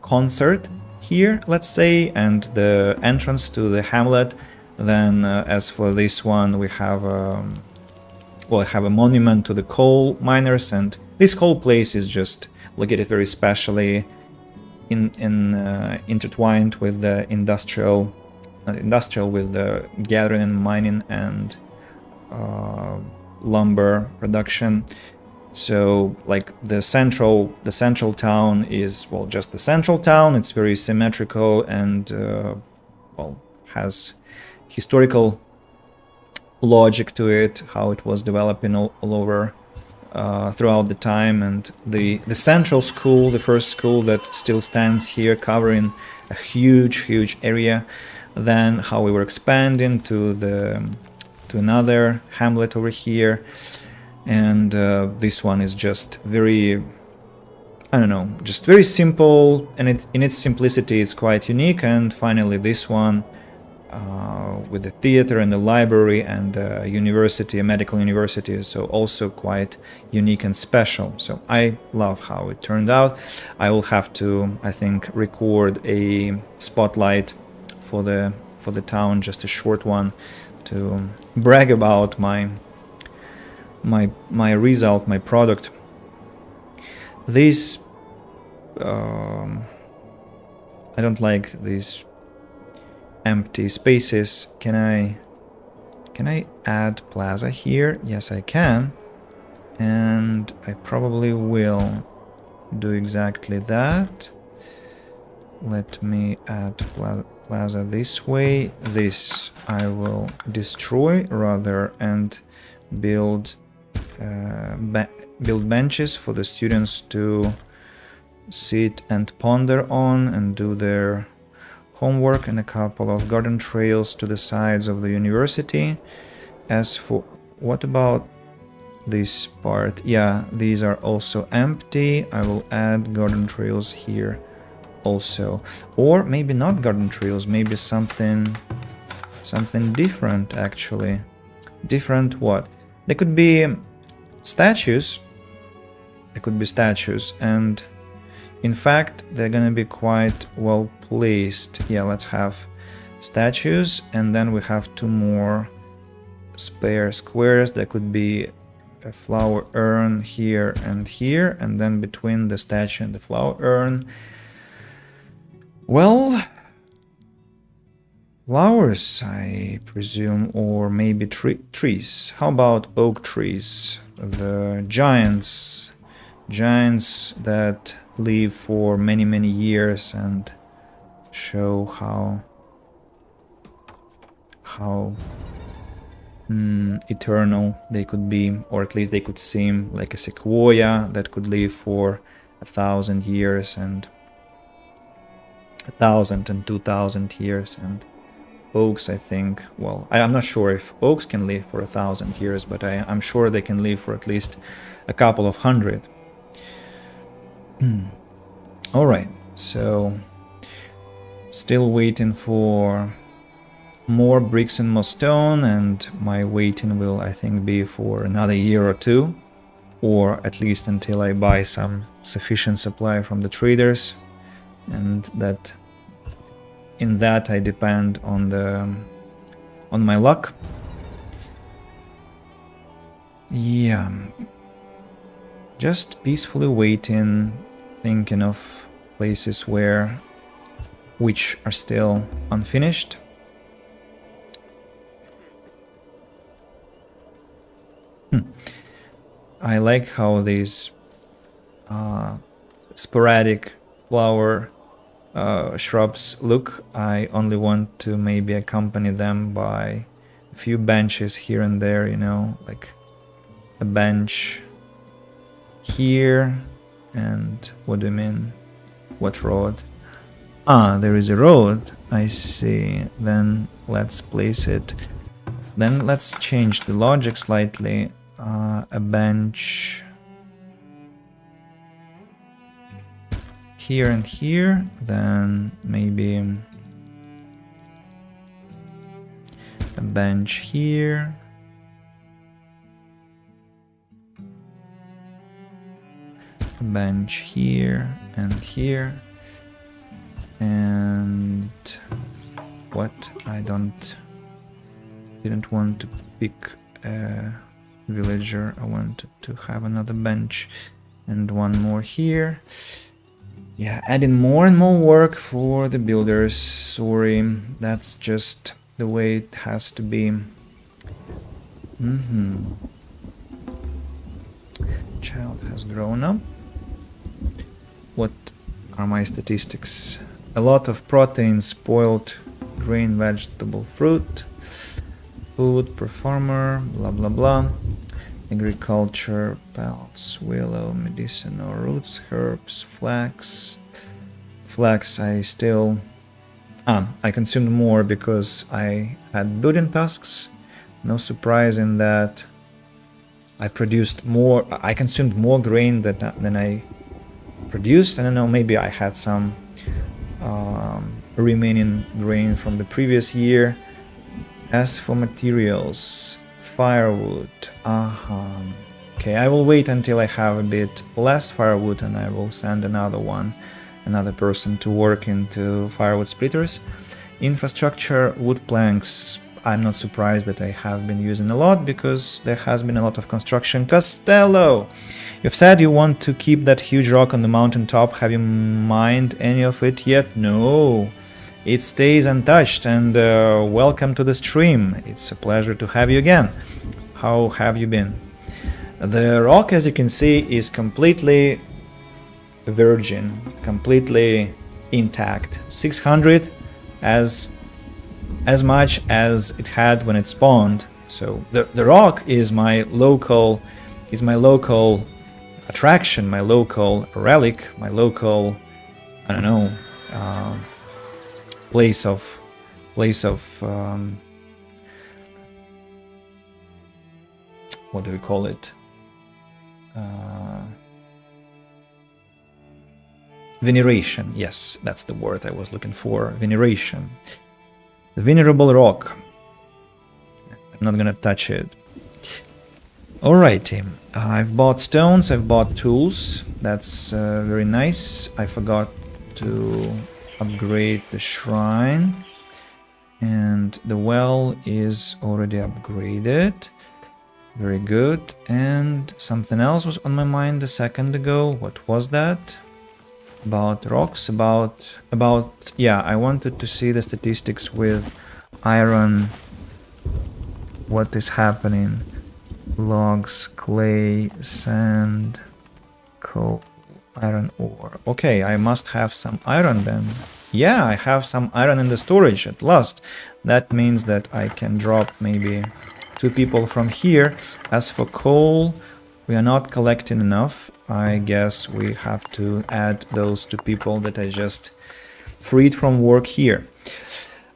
concert here, let's say, and the entrance to the hamlet. Then as for this one, we have I have a monument to the coal miners, and this whole place is just located very specially intertwined with the industrial with the gathering and mining and lumber production. So like the central town is, well, just the central town. It's very symmetrical and has historical logic to it, how it was developing all over throughout the time. And the central school, the first school that still stands here, covering a huge area. Then how we were expanding to another hamlet over here. And this one is just very, I don't know, just very simple, and in its simplicity it's quite unique. And finally this one with the theater and the library and university, a medical university, so also quite unique and special. So I love how it turned out. I will have to, I think, record a spotlight for the town, just a short one, to brag about my result, my product. These I don't like these empty spaces. Can I add plaza here? Yes, I can, and I probably will do exactly that. Let me add plaza this way. This I will destroy rather and build benches for the students to sit and ponder on and do their homework, and a couple of garden trails to the sides of the university. As for what about this part? Yeah, these are also empty. I will add garden trails here also, or maybe not garden trails, maybe something different actually. Different what? They could be statues. And in fact they're gonna be quite well placed. Yeah, let's have statues, and then we have two more spare squares. There could be a flower urn here, and then between the statue and the flower urn, well, flowers, I presume, or maybe trees. How about oak trees? The giants that live for many years and show how eternal they could be, or at least they could seem, like a sequoia that could live for 1,000 years and 1,000 and 2,000 years. And oaks, I think, well, I'm not sure if oaks can live for 1,000 years, but I'm sure they can live for at least a couple of hundred. All right, so still waiting for more bricks and more stone, and my waiting will, I think, be for another year or two, or at least until I buy some sufficient supply from the traders, and that in that I depend on my luck. Yeah, just peacefully waiting, thinking of places which are still unfinished. I like how these sporadic flower shrubs look. I only want to maybe accompany them by a few benches here and there, you know, like a bench here. And what do you mean? What road? Ah, there is a road. I see. Then let's place it. Then let's change the logic slightly. A bench here and here. Then maybe a bench here. A bench here and here. And what? I didn't want to pick a villager. I wanted to have another bench and one more here. Yeah, adding more and more work for the builders. Sorry, that's just the way it has to be. Child has grown up. What are my statistics? A lot of protein, spoiled grain, vegetable, fruit, food per farmer, blah blah blah. Agriculture, pelts, willow, medicinal roots, herbs, flax. Flax I consumed more because I had building tasks. No surprise in that I consumed more grain than I produced. I don't know, maybe I had some remaining grain from the previous year. As for materials, firewood, okay, I will wait until I have a bit less firewood and I will send another person to work into firewood splitters. Infrastructure, wood planks, I'm not surprised that I have been using a lot because there has been a lot of construction. Costello! You've said you want to keep that huge rock on the mountain top. Have you mined any of it yet? No. It stays untouched, and welcome to the stream. It's a pleasure to have you again. How have you been? The rock, as you can see, is completely virgin, completely intact. 600 as much as it had when it spawned. So the rock is my local attraction, my local relic, my local, I don't know, place of what do we call it? Veneration. Yes, that's the word I was looking for. Veneration. The venerable rock. I'm not gonna touch it. Alrighty, I've bought stones, I've bought tools. That's very nice. I forgot to upgrade the shrine. And the well is already upgraded. Very good. And something else was on my mind a second ago. What was that? About rocks, yeah, I wanted to see the statistics with iron. What is happening? Logs, clay, sand, coal, iron ore. Okay, I must have some iron then. Yeah, I have some iron in the storage at last. That means that I can drop maybe 2 people from here. As for coal, we are not collecting enough. I guess we have to add those 2 people that I just freed from work here.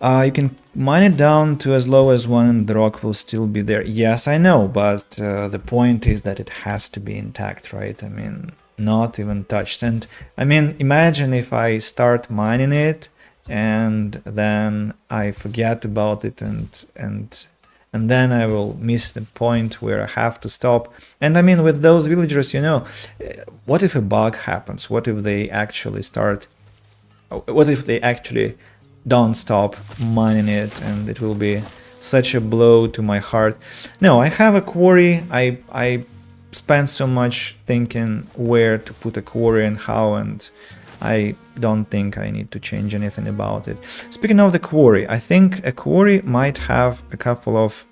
You can mine it down to as low as 1 and the rock will still be there. Yes, I know, but the point is that it has to be intact, right? I mean, not even touched. And I mean, imagine if I start mining it and then I forget about it and then I will miss the point where I have to stop. And I mean, with those villagers, you know, what if a bug happens? What if they actually don't stop mining it, and it will be such a blow to my heart. No, I have a quarry. I spent so much thinking where to put a quarry and how, and I don't think I need to change anything about it. Speaking of the quarry, I think a quarry might have a couple of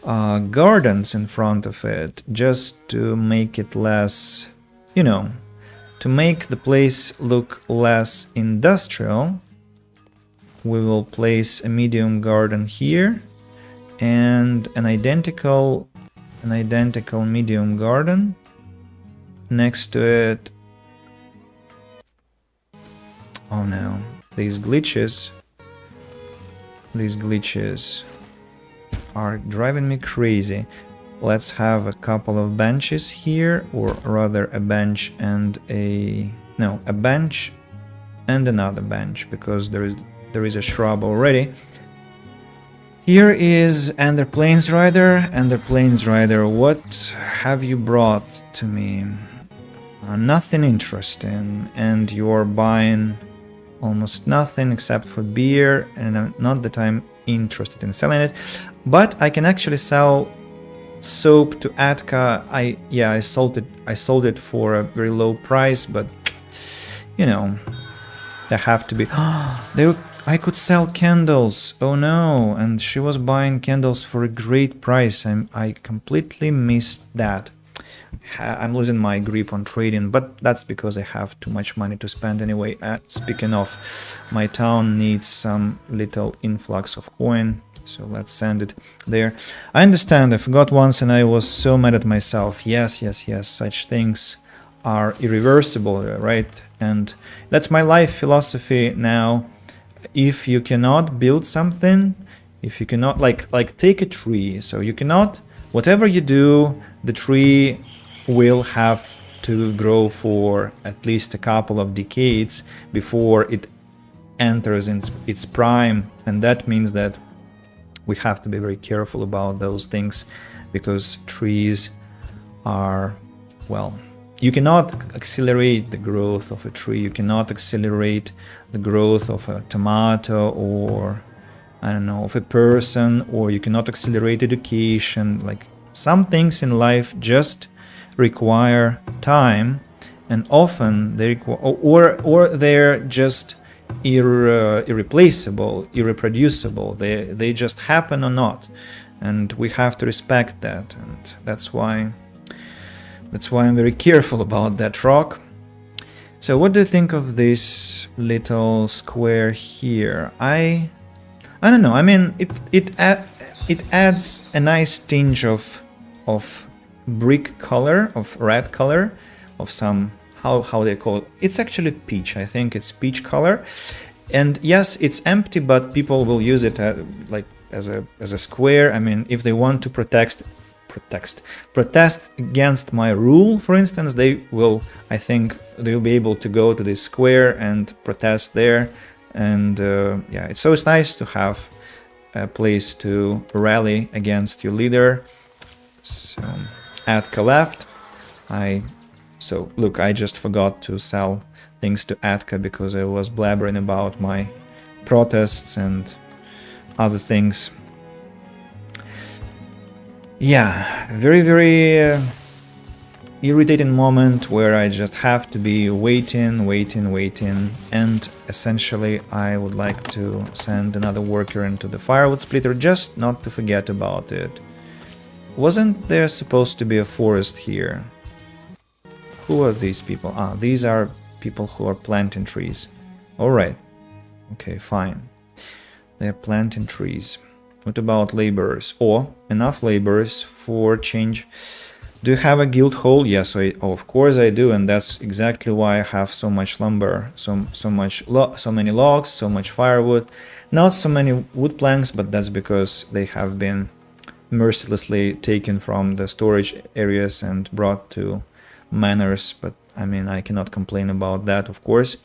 gardens in front of it, just to make it less, you know, to make the place look less industrial. We will place a medium garden here and an identical medium garden next to it. Oh no, these glitches are driving me crazy. Let's have a couple of benches here, or rather a bench and a bench and another bench, because there is a shrub already. Here is Ender Plains Rider. Ender Plains Rider, what have you brought to me? Nothing interesting, and you're buying almost nothing except for beer, and not that I'm interested in selling it, but I can actually sell soap to Atka. I sold it for a very low price, but you know, there have to be I could sell candles. Oh no, and she was buying candles for a great price. I completely missed that. I'm losing my grip on trading, but that's because I have too much money to spend anyway. Speaking of, my town needs some little influx of coin, so let's send it there. I understand, I forgot once and I was so mad at myself. Yes, such things are irreversible, right? And that's my life philosophy now. If you cannot build something, if you cannot, like take a tree, so you cannot, whatever you do, the tree will have to grow for at least a couple of decades before it enters in its prime, and that means that we have to be very careful about those things, because trees are, well, you cannot accelerate the growth of a tree, you cannot accelerate the growth of a tomato, or I don't know, of a person, or you cannot accelerate education. Like, some things in life just require time, and often they require, or they're just irreplaceable, irreproducible. They just happen or not, and we have to respect that. And that's why I'm very careful about that rock. So what do you think of this little square here? I don't know. I mean, it adds a nice tinge of brick color, of red color, of some, how they call it. It's actually peach. I think it's peach color. And yes, it's empty, but people will use it like as a square. I mean, if they want to protest against my rule, for instance, I think they'll be able to go to this square and protest there. And yeah, it's nice to have a place to rally against your leader. So Atka left. So look, I just forgot to sell things to Atka because I was blabbering about my protests and other things. Yeah, very, very irritating moment where I just have to be waiting, and essentially I would like to send another worker into the firewood splitter just not to forget about it. Wasn't there supposed to be a forest here? Who are these people? Ah, these are people who are planting trees. Alright. Okay, fine. They're planting trees. What about laborers? Or enough laborers for change. Do you have a guild hall? Yes, of course I do, and that's exactly why I have so much lumber, so many logs, so much firewood. Not so many wood planks, but that's because they have been mercilessly taken from the storage areas and brought to manors, but I mean, I cannot complain about that, of course.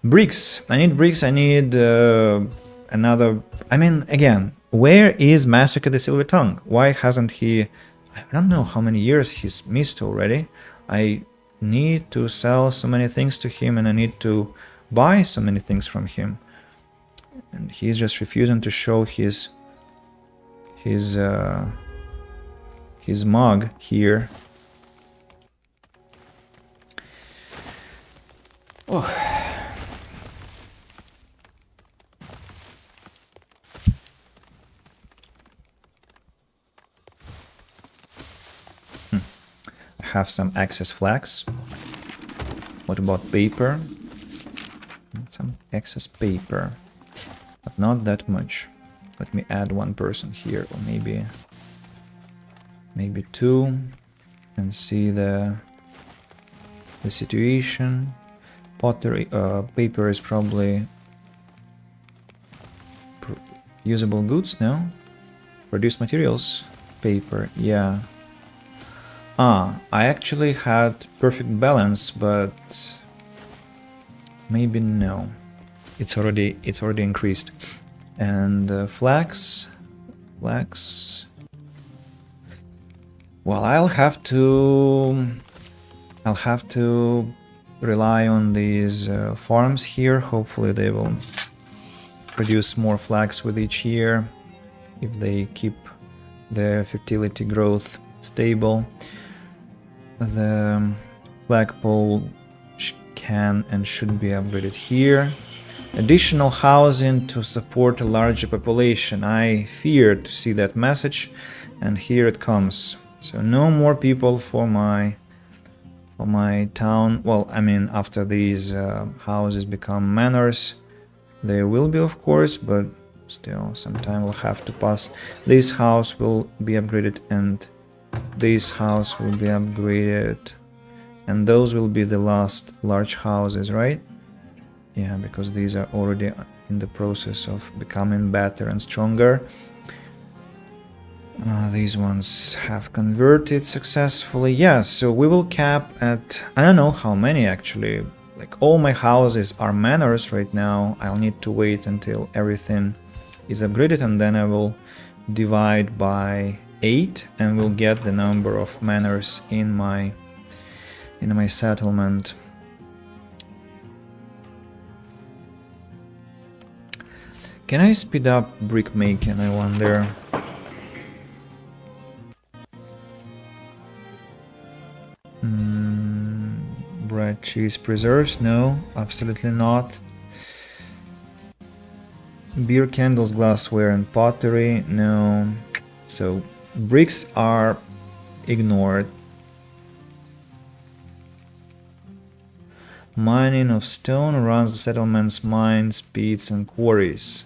Bricks. I need bricks. I need another. I mean, again, where is Massacre the Silver Tongue? Why hasn't he? I don't know how many years he's missed already. I need to sell so many things to him, and I need to buy so many things from him, and he's just refusing to show his mug here. Oh. have some excess flags. What about paper? Some excess paper, but not that much. Let me add one person here, or maybe two, and see the situation. Pottery, paper is probably usable goods, no? Produced materials, paper, yeah. I actually had perfect balance, but maybe no. It's already increased. And flax. Well, I'll have to rely on these farms here. Hopefully they will produce more flax with each year if they keep the fertility growth stable. The flagpole can and should be upgraded here. Additional housing to support a larger population. I fear to see that message, and here it comes. So no more people for my town. Well, I mean, after these houses become manors, there will be, of course, but still some time will have to pass. This house will be upgraded, and this house will be upgraded, and those will be the last large houses, right? Yeah, because these are already in the process of becoming better and stronger. These ones have converted successfully. Yeah, so we will cap at, I don't know how many actually. Like, all my houses are manors right now. I'll need to wait until everything is upgraded, and then I will divide by 8 and we'll get the number of manors in my settlement. Can I speed up brick making, I wonder? Bread, cheese, preserves? No, absolutely not. Beer, candles, glassware, and pottery? No. So bricks are ignored. Mining of stone runs the settlements, mines, pits, and quarries.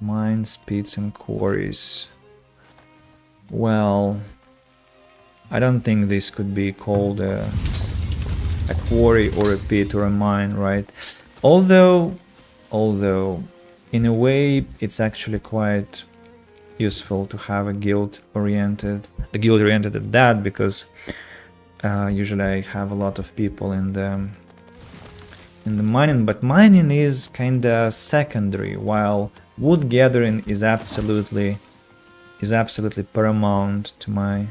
Mines, pits, and quarries. Well, I don't think this could be called a quarry or a pit or a mine, right? Although in a way it's actually quite useful to have a guild oriented at that, because usually I have a lot of people in the mining, but mining is kinda secondary, while wood gathering is absolutely paramount to my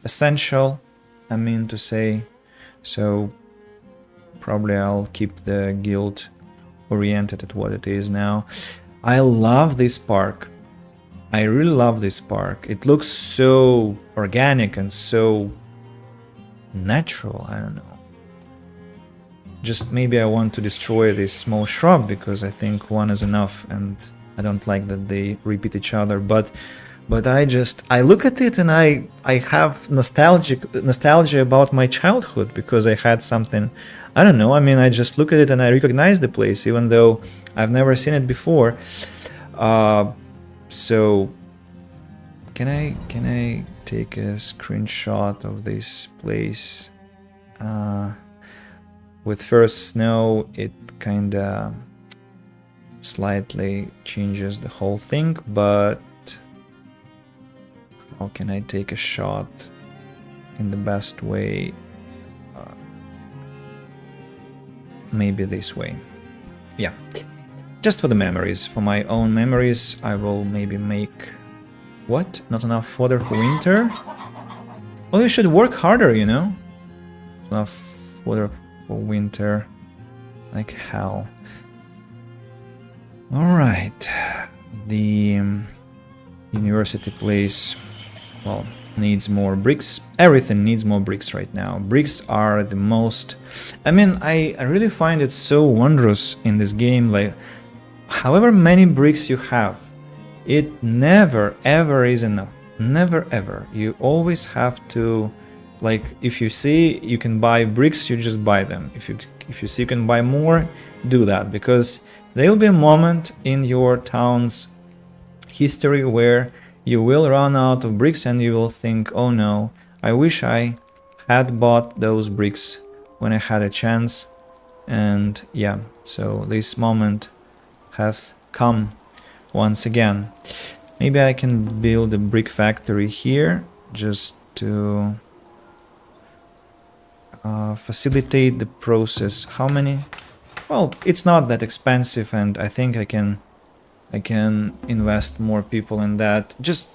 essential, I mean to say. So probably I'll keep the guild oriented at what it is now. I love this park. I really love this park. It looks so organic and so natural. I don't know. Just maybe I want to destroy this small shrub because I think one is enough, and I don't like that they repeat each other. But I look at it and I have nostalgia about my childhood, because I had something, I don't know, I mean, I just look at it and I recognize the place even though I've never seen it before. So can I take a screenshot of this place? With first snow it kinda slightly changes the whole thing, but how can I take a shot in the best way? Maybe this way. Yeah, just for the memories, for my own memories, I will maybe make... What? Not enough fodder for winter? Well, you should work harder, you know? Enough fodder for winter. Like hell. Alright. The university place, well, needs more bricks. Everything needs more bricks right now. Bricks are the most... I mean, I really find it so wondrous in this game, like, however many bricks you have, It never ever is enough. Never ever. You always have to, like, if you see you can buy bricks, you just buy them. If you see you can buy more, do that, because there'll be a moment in your town's history where you will run out of bricks and you will think, oh no, I wish I had bought those bricks when I had a chance. And yeah, so this moment has come once again. Maybe I can build a brick factory here just to facilitate the process. How many? Well, it's not that expensive, and I think I can invest more people in that. Just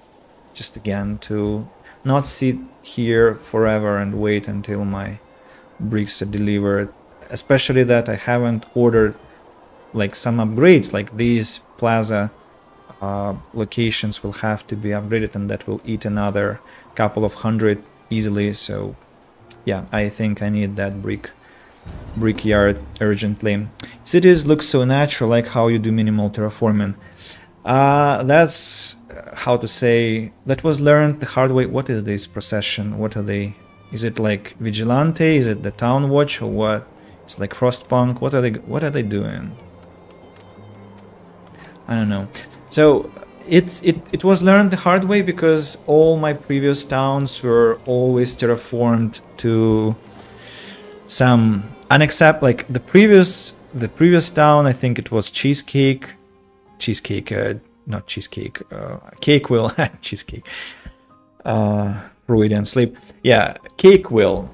again to not sit here forever and wait until my bricks are delivered. Especially that I haven't ordered like some upgrades, like these plaza locations will have to be upgraded, and that will eat another couple of hundred easily. So yeah, I think I need that brickyard urgently. Cities look so natural, like how you do minimal terraforming. That's how to say, that was learned the hard way. What is this procession? What are they? Is it like vigilante? Is it the town watch, or what? It's like Frostpunk. What are they doing? I don't know. So it was learned the hard way, because all my previous towns were always terraformed to some unacceptable, like the previous town, I think it was Cakewheel, cheesecake, Freudian sleep. Yeah, Cakewheel.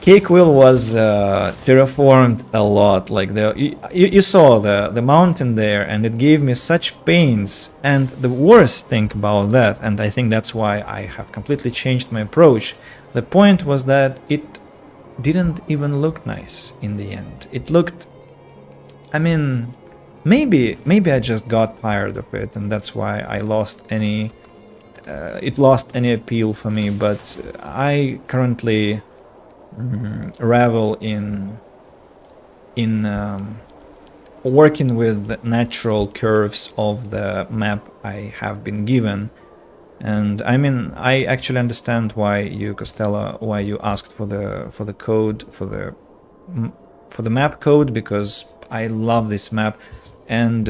Cakewheel was terraformed a lot. Like you saw the mountain there, and it gave me such pains. And the worst thing about that, and I think that's why I have completely changed my approach, the point was that it didn't even look nice in the end. It looked, I mean, maybe I just got tired of it, and that's why I lost any it lost any appeal for me. But I currently revel in working with natural curves of the map I have been given. And I mean, I actually understand why you, Costello, why you asked for the code, for the map code, because I love this map. And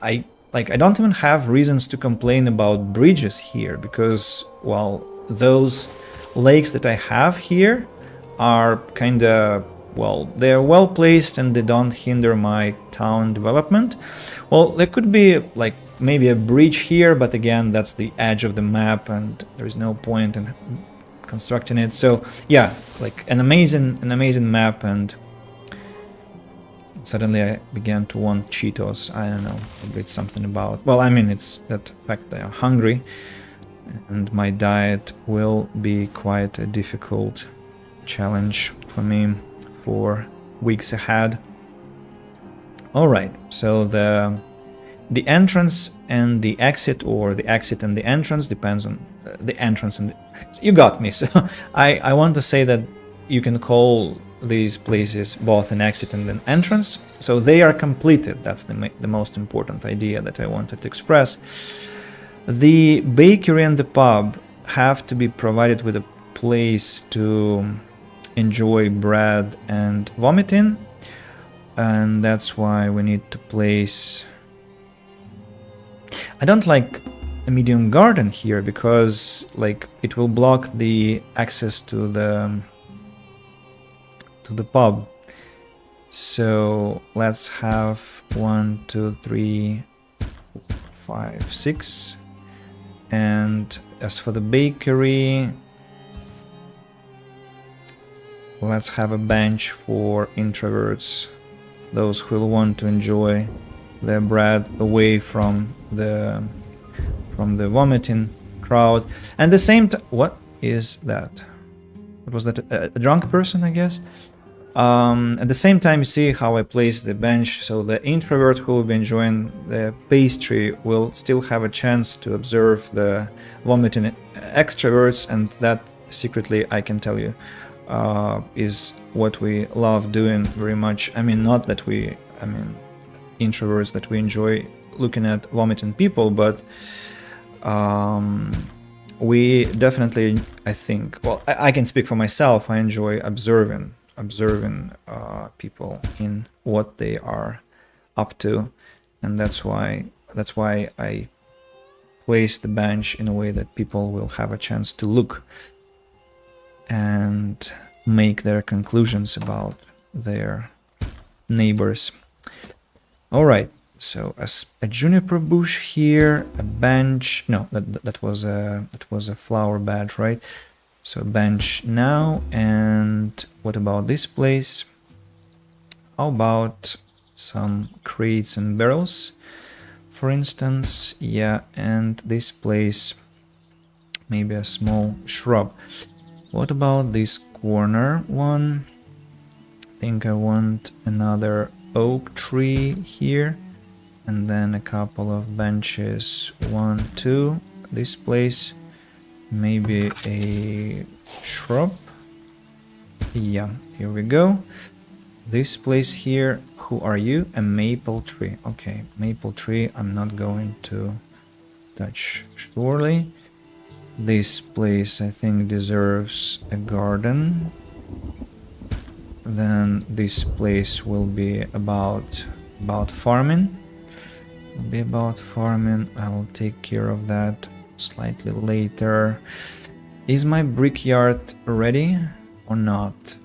I don't even have reasons to complain about bridges here, because, well, those lakes that I have here are kind of, well, they're well placed and they don't hinder my town development. Well, there could be like maybe a bridge here, but again, that's the edge of the map and there is no point in constructing it. So yeah, like an amazing map. And suddenly I began to want Cheetos. I don't know, maybe it's something about, well, I mean, it's that fact that I'm hungry and my diet will be quite a difficult challenge for me for weeks ahead. All right, so the entrance and the exit, or the exit and the entrance, depends on the entrance and you got me. So I want to say that you can call these places both an exit and an entrance, so they are completed. That's the most important idea that I wanted to express. The bakery and the pub have to be provided with a place to enjoy bread and vomiting, and that's why we need to place, I don't like a medium garden here, because like it will block the access to the pub. So let's have 1, 2, 3, 5, 6. And as for the bakery, let's have a bench for introverts, those who will want to enjoy their bread away from the vomiting crowd. And the same what is that? What was that? A drunk person, I guess. At the same time, you see how I place the bench, so the introvert who will be enjoying the pastry will still have a chance to observe the vomiting extroverts, and that secretly, I can tell you, is what we love doing very much. I mean, not that we, I mean, introverts, that we enjoy looking at vomiting people, but we definitely, I think, well, I can speak for myself. I enjoy observing people in what they are up to, and that's why I place the bench in a way that people will have a chance to look and make their conclusions about their neighbors. All right, so a juniper bush here, a bench. No, that was a flower bed, right? So a bench now. And what about this place? How about some crates and barrels, for instance? Yeah, and this place, maybe a small shrub. What about this corner one? I think I want another oak tree here, and then a couple of benches. 1, 2. This place, maybe a shrub. Yeah, here we go. This place here, who are you? A maple tree. Okay, maple tree, I'm not going to touch surely. This place, I think, deserves a garden. Then this place will be about farming. I'll take care of that slightly later. Is my brickyard ready or not?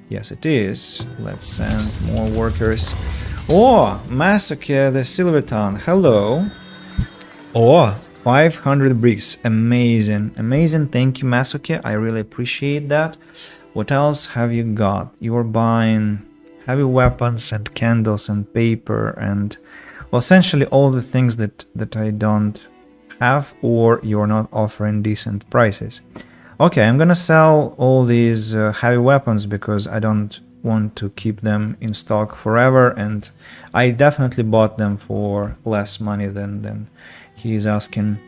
Yes, it is. Let's send more workers. Oh, Masuke the Silverton, hello. Oh, 500 bricks, amazing, amazing. Thank you, Masuke, I really appreciate that. What else have you got? You're buying heavy weapons and candles and paper and, well, essentially all the things that I don't have or you're not offering decent prices. Okay, I'm gonna sell all these heavy weapons because I don't want to keep them in stock forever, and I definitely bought them for less money than he's asking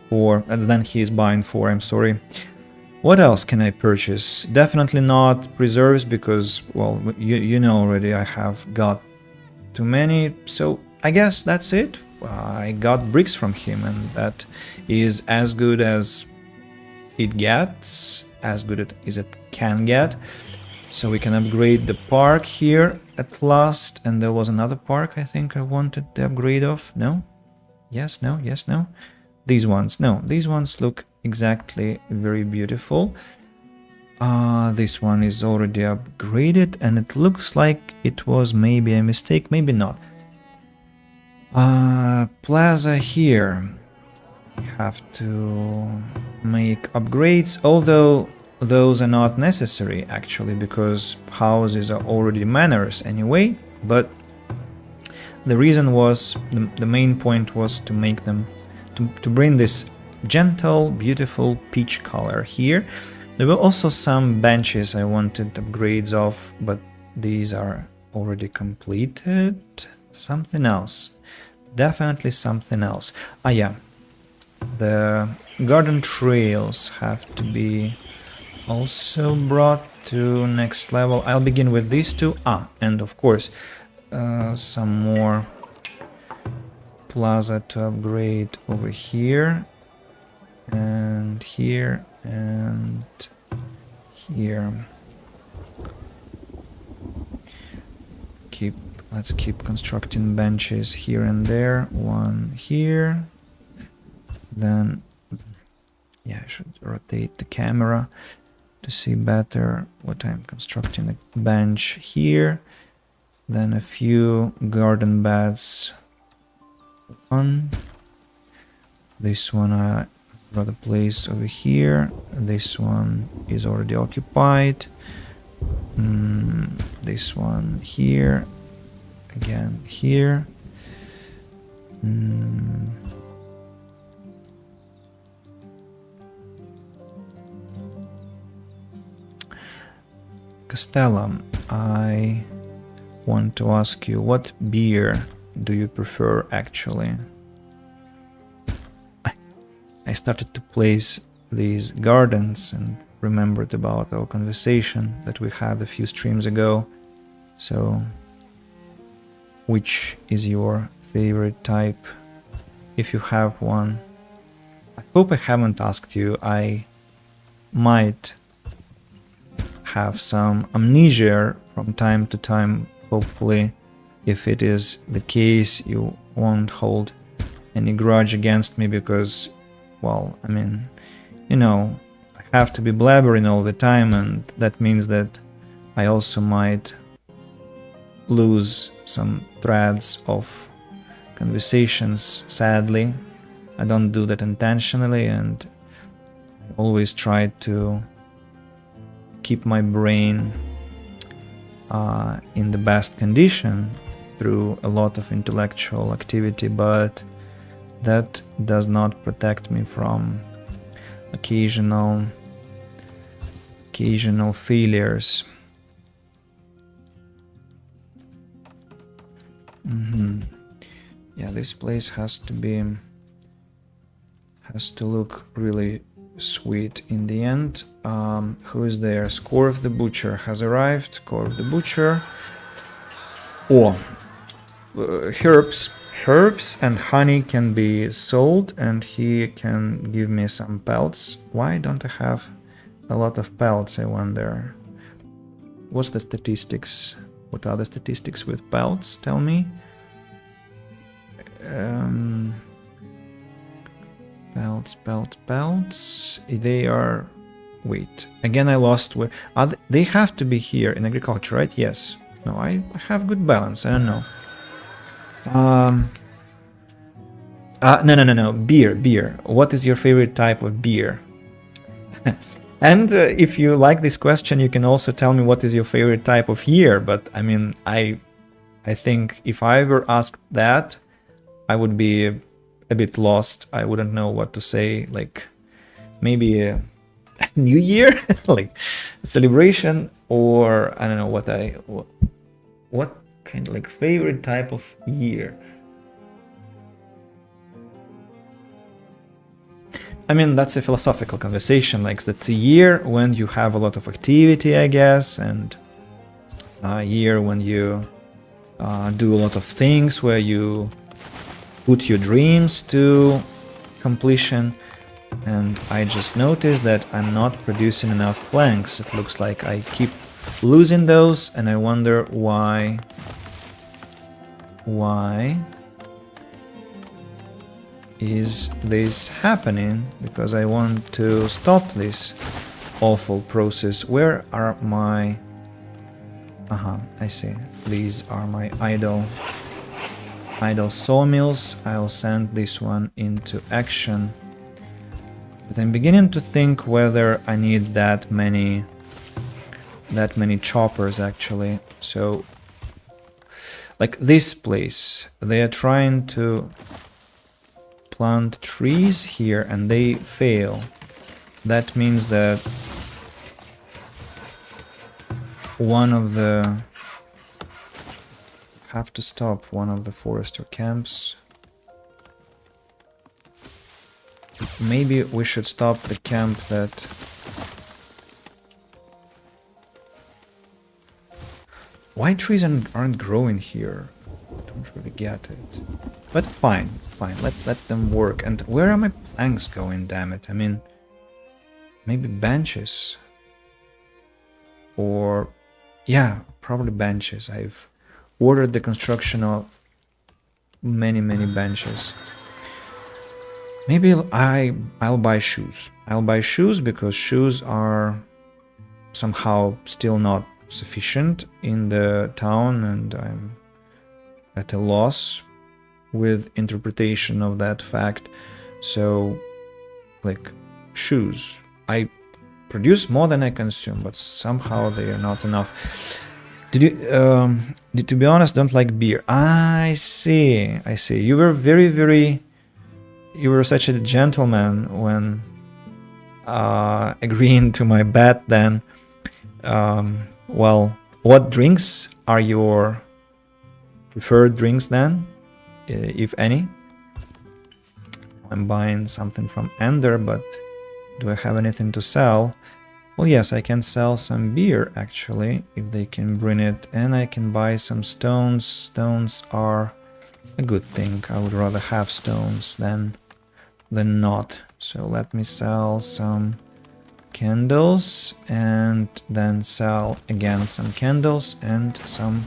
for, than he's buying for, I'm sorry. What else can I purchase? Definitely not preserves because, well, you know already I have got too many, so I guess that's it. I got bricks from him, and that is as good as it gets, as good as it can get. So we can upgrade the park here at last, and there was another park I think I wanted the upgrade of. No? Yes, no, yes, no. These ones, no, these ones look exactly very beautiful. This one is already upgraded, and it looks like it was maybe a mistake, maybe not. Plaza here. We have to make upgrades, although those are not necessary actually, because houses are already manors anyway, but the reason was, the main point was to make them, to bring this gentle, beautiful peach color here. There were also some benches I wanted upgrades of, but these are already completed. Something else, definitely something else. Ah yeah, the garden trails have to be also brought to next level. I'll begin with these two. And of course some more plaza to upgrade over here and here and here. Let's keep constructing benches here and there. One here. Then, yeah, I should rotate the camera to see better what I'm constructing. A bench here. Then a few garden beds. One. This one I got a place over here. This one is already occupied. This one here. Again here. Costello, I want to ask you, what beer do you prefer actually? I started to place these gardens and remembered about our conversation that we had a few streams ago. So, which is your favorite type if you have one. I hope I haven't asked you. I might have some amnesia from time to time. Hopefully, if it is the case, you won't hold any grudge against me because, well, I mean, you know, I have to be blabbering all the time, and that means that I also might lose some threads of conversations, sadly. I don't do that intentionally, and I always try to keep my brain in the best condition through a lot of intellectual activity, but that does not protect me from occasional failures. Yeah, this place has to look really sweet in the end. Who is there? Score of the Butcher has arrived. Score of the Butcher. Oh, herbs and honey can be sold, and he can give me some pelts. Why don't I have a lot of pelts, I wonder? What's the statistics? What are the statistics with pelts? Tell me. Pelts. They are... Wait. Again, I lost... They have to be here in agriculture, right? Yes. No, I have good balance. I don't know. No. Beer. What is your favorite type of beer? And if you like this question, you can also tell me what is your favorite type of year. But I mean, I think if I were asked that, I would be a bit lost. I wouldn't know what to say. Like maybe a New Year, like a celebration, or I don't know what kind of like favorite type of year. I mean, that's a philosophical conversation. Like that's a year when you have a lot of activity, I guess, and a year when you do a lot of things, where you put your dreams to completion. And I just noticed that I'm not producing enough planks. It looks like I keep losing those, and I wonder why. Why is this happening? Because I want to stop this awful process. Where are my... I see. These are my idle sawmills. I'll send this one into action. But I'm beginning to think whether I need that many choppers actually. So, like this place, they are trying to plant trees here and they fail. That means that one of the... have to stop one of the forester camps. Maybe we should stop the camp that... Why trees aren't growing here? I don't really get it. But fine, let them work. And where are my planks going, damn it? I mean, maybe benches? Or... yeah, probably benches. I've ordered the construction of many benches. Maybe I'll buy shoes. I'll buy shoes because shoes are somehow still not sufficient in the town, and I'm at a loss with interpretation of that fact. So, like, shoes. I produce more than I consume, but somehow they are not enough. Did you, to be honest, don't like beer? I see. You were you were such a gentleman when agreeing to my bet then. Well, what drinks are your preferred drinks then, if any? I'm buying something from Ender, but do I have anything to sell? Well, yes, I can sell some beer, actually, if they can bring it, and I can buy some stones. Stones are a good thing. I would rather have stones than not. So let me sell some candles and then sell again some candles and some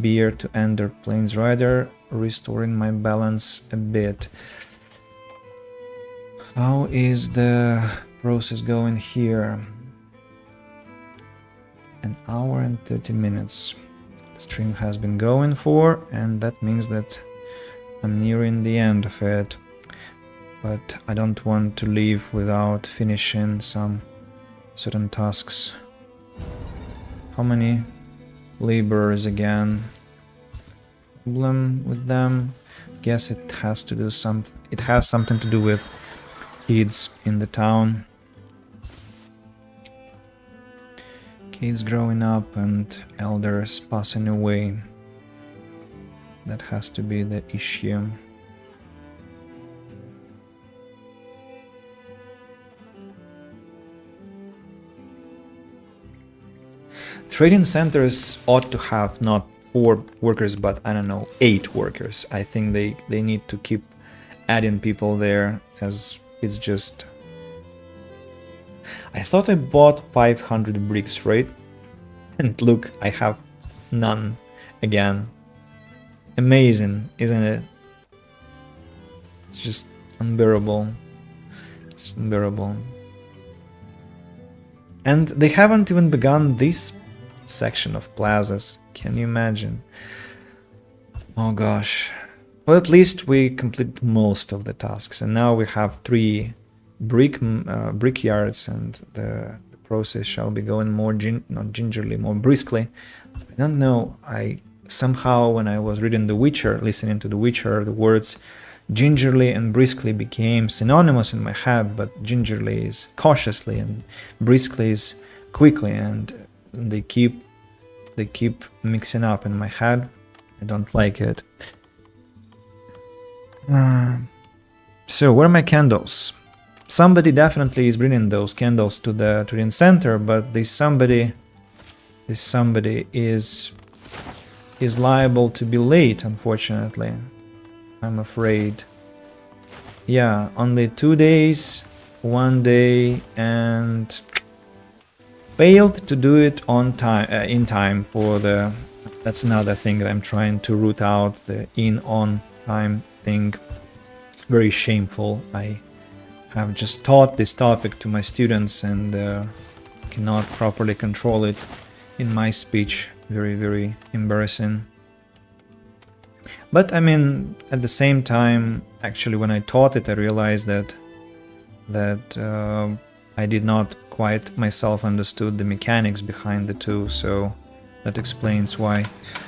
beer to Ender Plains Rider, restoring my balance a bit. How is the process going here? An hour and 30 minutes. The stream has been going for, and that means that I'm nearing the end of it. But I don't want to leave without finishing some certain tasks. How many laborers again? Problem with them? Guess it has to do it has something to do with kids in the town. Kids growing up and elders passing away. That has to be the issue. Trading centers ought to have not 4 workers, but I don't know, 8 workers. I think they need to keep adding people there, as it's just... I thought I bought 500 bricks, right? And look, I have none again. Amazing, isn't it? It's just unbearable. Just unbearable. And they haven't even begun this section of plazas. Can you imagine? Oh gosh. Well, at least we completed most of the tasks, and now we have 3 brickyards, and the process shall be going more not gingerly, more briskly. I don't know. I somehow, when I was reading The Witcher, listening to The Witcher, the words gingerly and briskly became synonymous in my head, but gingerly is cautiously and briskly is quickly, and they keep mixing up in my head. I don't like it. So where are my candles? Somebody definitely is bringing those candles to the trading center, but this somebody is liable to be late, unfortunately. I'm afraid. Yeah, only 2 days, 1 day, and failed to do it on time, in time for the... That's another thing that I'm trying to root out, the on time thing. Very shameful. I have just taught this topic to my students and cannot properly control it in my speech. Very, very embarrassing. But I mean, at the same time, actually, when I taught it, I realized that I did not quite myself understood the mechanics behind the two, so that explains why.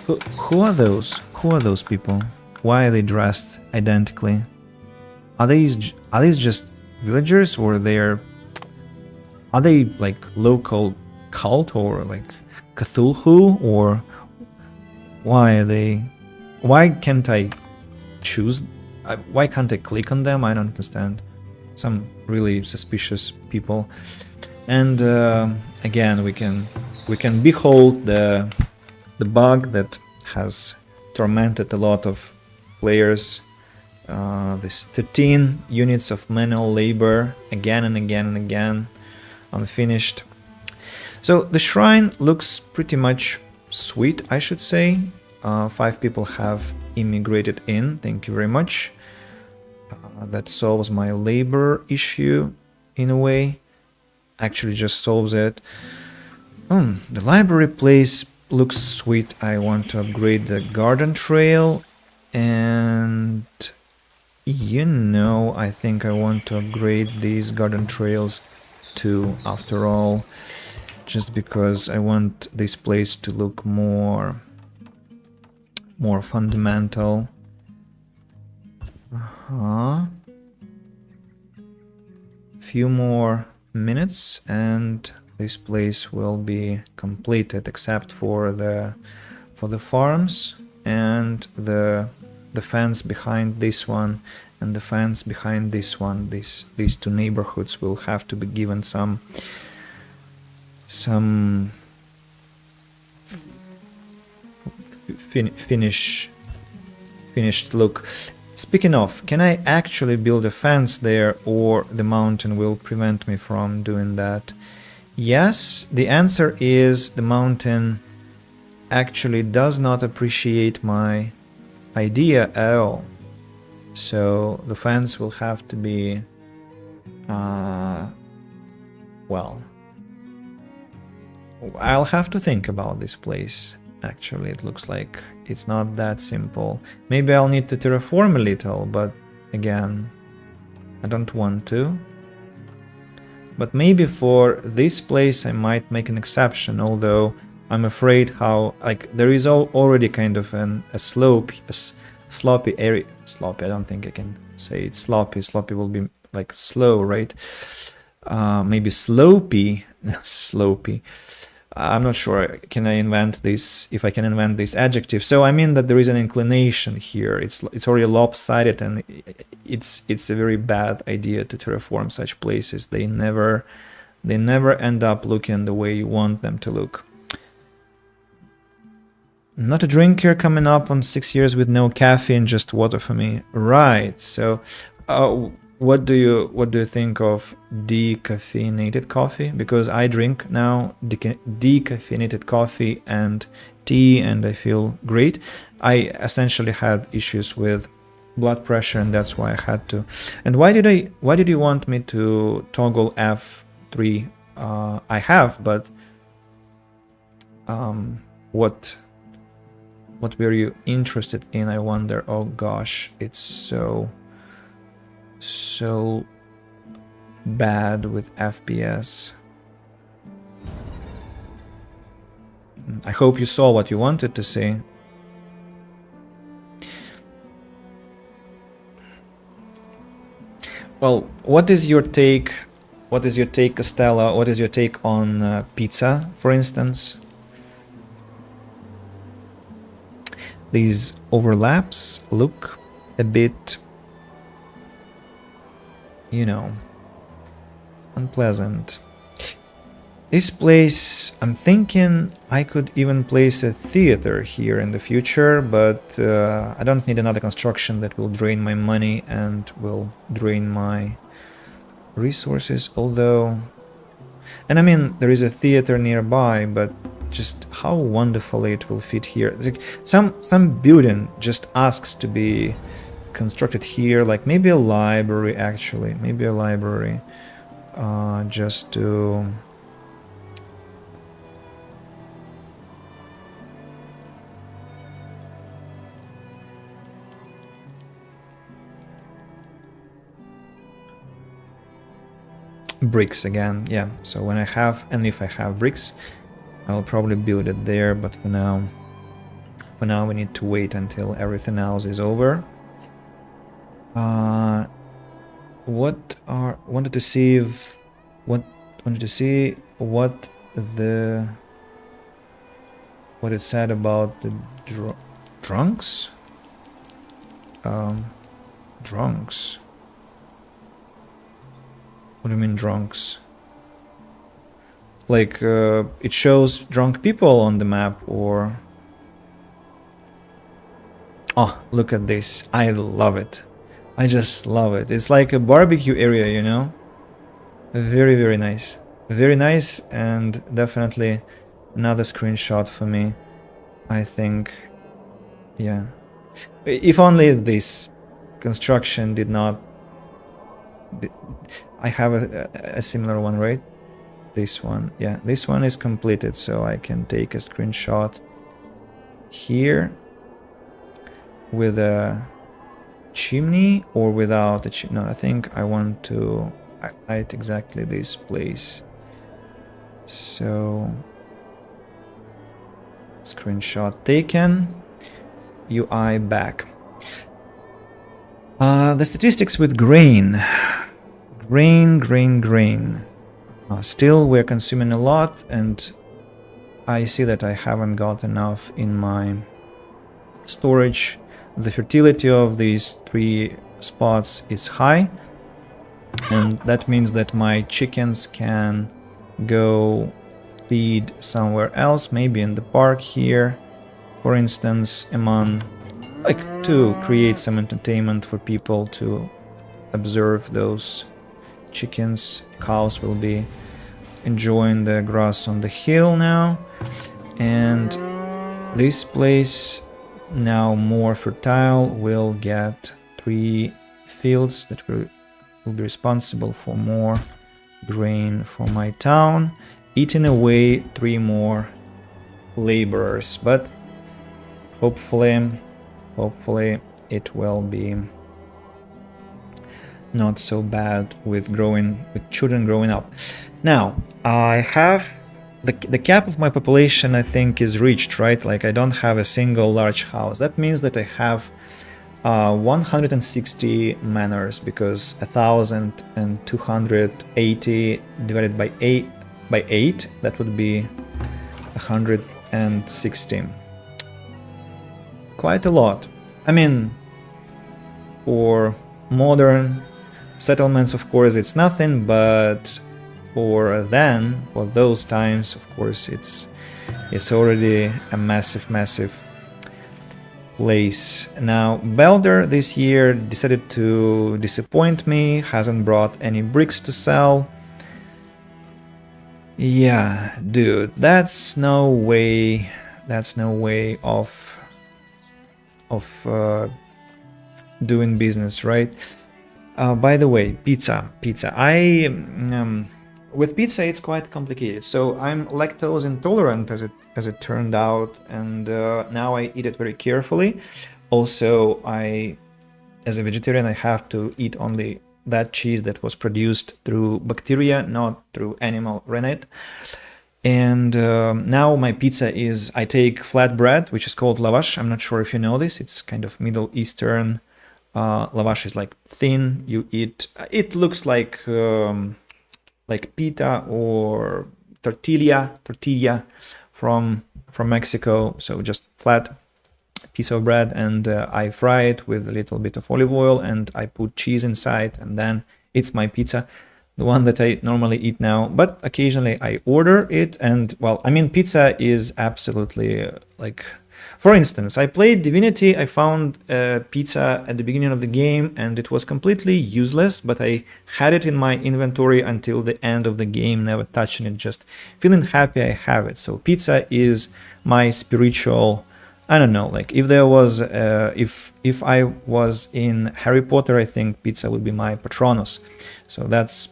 Who are those? Who are those people? Why are they dressed identically? Are these just villagers, or are they like local cult, or like Cthulhu, or why are they? Why can't I choose? Why can't I click on them? I don't understand. Some really suspicious people. And again, we can behold the bug that has tormented a lot of players. This 13 units of manual labor again and again and again, unfinished. So the shrine looks pretty much sweet, I should say. 5 people have immigrated in, thank you very much. That solves my labor issue in a way. Actually just solves it. The library place looks sweet. I want to upgrade the garden trail, and you know, I think I want to upgrade these garden trails too, after all, just because I want this place to look more fundamental. Few more minutes and this place will be completed, except for the farms and the fence behind this one and the fence behind this one. These 2 neighborhoods will have to be given some finish finished look. Speaking of, can I actually build a fence there, or the mountain will prevent me from doing that? Yes, the answer is the mountain actually does not appreciate my idea at all. So the fence will have to be, well, I'll have to think about this place. Actually, it looks like it's not that simple. Maybe I'll need to terraform a little, but again, I don't want to. But maybe for this place I might make an exception, although I'm afraid how, like, there is already kind of a slope, sloppy area. Sloppy, I don't think I can say it's sloppy. Sloppy will be like slow, right? Maybe slopey, slopey. I'm not sure. Can I invent this? If I can invent this adjective. So I mean that there is an inclination here. It's already lopsided, and it's a very bad idea to terraform such places. They never end up looking the way you want them to look. Not a drinker coming up on 6 years with no caffeine, just water for me. Right. So, what do you think of decaffeinated coffee? Because I drink now decaffeinated coffee and tea, and I feel great. I essentially had issues with blood pressure, and that's why I had to. And why did you want me to toggle F3? I have, but what were you interested in, I wonder? Oh gosh, it's so bad with FPS. I hope you saw what you wanted to see. Well, what is your take? What is your take, Costello? What is your take on pizza, for instance? These overlaps look a bit, you know, unpleasant. This place, I'm thinking I could even place a theater here in the future, but I don't need another construction that will drain my money and will drain my resources, although... And I mean, there is a theater nearby, but just how wonderfully it will fit here. Like some building just asks to be constructed here, like maybe a library, actually. Maybe a library, just to... Bricks again, yeah. So when I have, and if I have bricks, I'll probably build it there, but for now we need to wait until everything else is over. Wanted to see what it said about the drunks. Drunks. What do you mean drunks? Like it shows drunk people on the map, or... Oh, look at this. I love it. I just love it. It's like a barbecue area, you know? Very, very nice. Very nice, and definitely another screenshot for me, I think. Yeah. If only this construction did not... I have a similar one, right? This one. Yeah, this one is completed, so I can take a screenshot here with a chimney or without a chimney. No, I think I want to highlight exactly this place. So, screenshot taken, UI back. The statistics with grain. Grain. Still, we're consuming a lot, and I see that I haven't got enough in my storage. The fertility of these 3 spots is high, and that means that my chickens can go feed somewhere else, maybe in the park here, for instance, among, like, to create some entertainment for people to observe those chickens. Cows will be enjoying the grass on the hill now, and this place, now more fertile, will get 3 fields that will be responsible for more grain for my town, eating away 3 more laborers. But hopefully it will be not so bad with children growing up. Now I have the cap of my population, I think, is reached, right? Like, I don't have a single large house. That means that I have 160 manors, because 1,280 divided by 8, that would be 160. Quite a lot. I mean, for modern settlements, of course, it's nothing, but for those times, of course, it's already a massive place. Now, Belder this year decided to disappoint me, hasn't brought any bricks to sell. Yeah, dude, that's no way of doing business, right? By the way, pizza. With pizza, it's quite complicated. So I'm lactose intolerant, as it turned out, and now I eat it very carefully. Also, as a vegetarian, I have to eat only that cheese that was produced through bacteria, not through animal rennet. And now my pizza is, I take flatbread, which is called lavash. I'm not sure if you know this. It's kind of Middle Eastern. Lavash is like thin. You eat. It looks like pita or tortilla from Mexico. So just flat piece of bread, and I fry it with a little bit of olive oil, and I put cheese inside, and then it's my pizza, the one that I normally eat now. But occasionally I order it, and well, I mean, pizza is absolutely like, for instance, I played Divinity. I found pizza at the beginning of the game, and it was completely useless, but I had it in my inventory until the end of the game, never touching it, just feeling happy I have it. So pizza is my spiritual, I don't know, like, if there was if I was in Harry Potter, I think pizza would be my Patronus. So that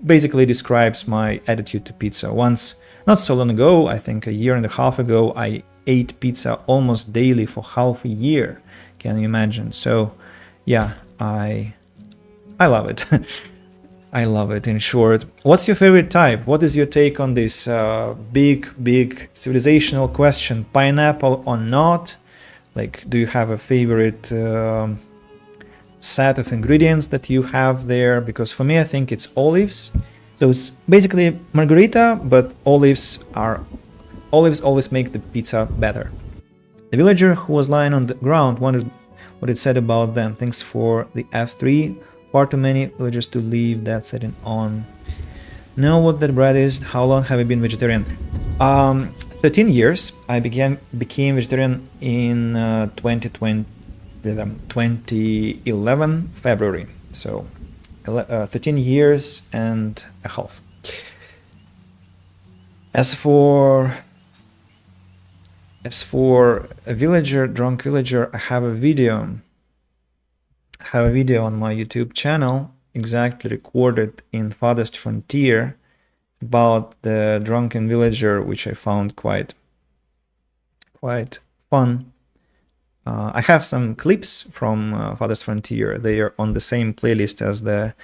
basically describes my attitude to pizza. Once, not so long ago, I think a year and a half ago, I ate pizza almost daily for half a year. Can you imagine? So yeah, I love it. I love it. In short, what's your favorite type? What is your take on this big civilizational question? Pineapple or not? Like, do you have a favorite set of ingredients that you have there? Because for me, I think it's olives. So it's basically margarita, but olives always make the pizza better. The villager who was lying on the ground wondered what it said about them. Thanks for the F3. Far too many villagers to leave that setting on. Know what that bread is? How long have you been vegetarian? 13 years. I became vegetarian in 2011 February. So 13 years and a half. As for a drunk villager, I have a video on my YouTube channel, exactly recorded in Farthest frontier, about the drunken villager, which I found quite fun. I have some clips from Farthest frontier. They are on the same playlist as the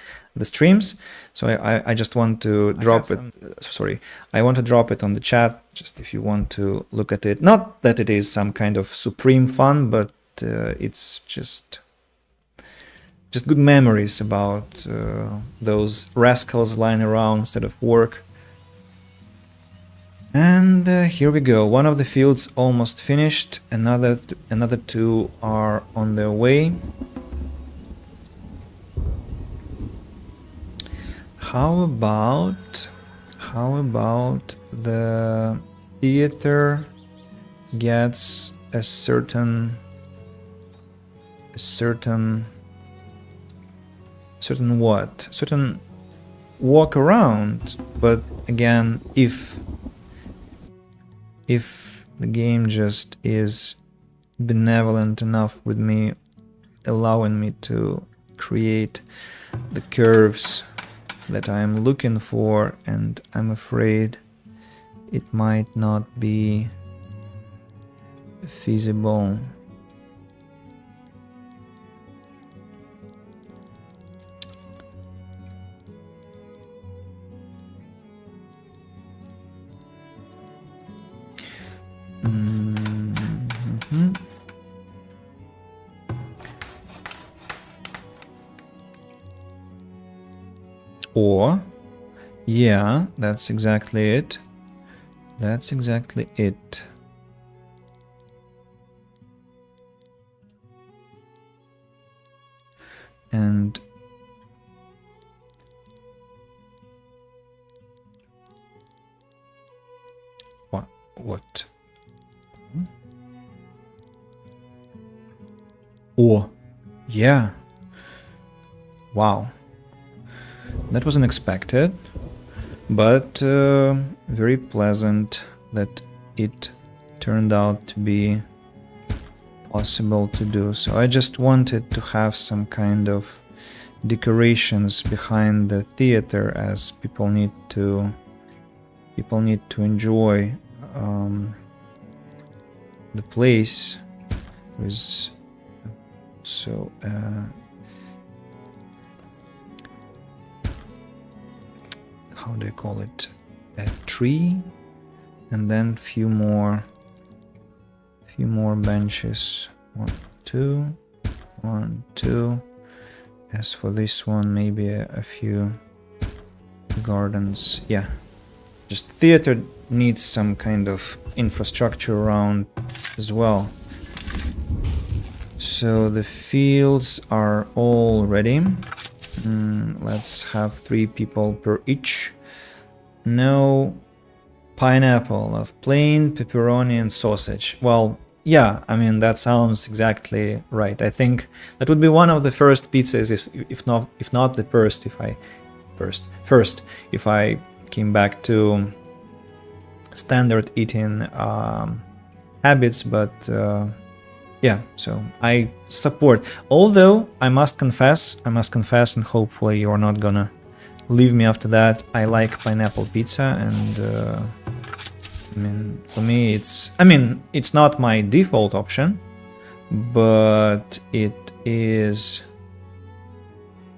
streams, so I just want to drop it. Sorry, I want to drop it on the chat, just if you want to look at it. Not that it is some kind of supreme fun, but it's just good memories about those rascals lying around instead of work. And here we go. One of the fields almost finished. Another two are on their way. How about the theater gets a certain a certain walk around. But again, if the game just is benevolent enough with me, allowing me to create the curves that I'm looking for, and I'm afraid it might not be feasible. Or, yeah, that's exactly it. That's exactly it. And what? Or, yeah. Wow. That was unexpected, but very pleasant that it turned out to be possible to do. So I just wanted to have some kind of decorations behind the theater, as people need to enjoy the place. With so how do you call it, a tree, and then few more benches. 1, 2, 1, 2. As for this one, maybe a few gardens. Yeah, just theater needs some kind of infrastructure around as well. So the fields are all ready. Let's have 3 people per each. No pineapple, of plain pepperoni and sausage. Well, yeah, I mean, that sounds exactly right. I think that would be one of the first pizzas, if not the first, if I came back to standard eating habits, but yeah, so I support. Although I must confess, and hopefully you're not gonna leave me after that, I like pineapple pizza, and I mean, for me it's not my default option, but it is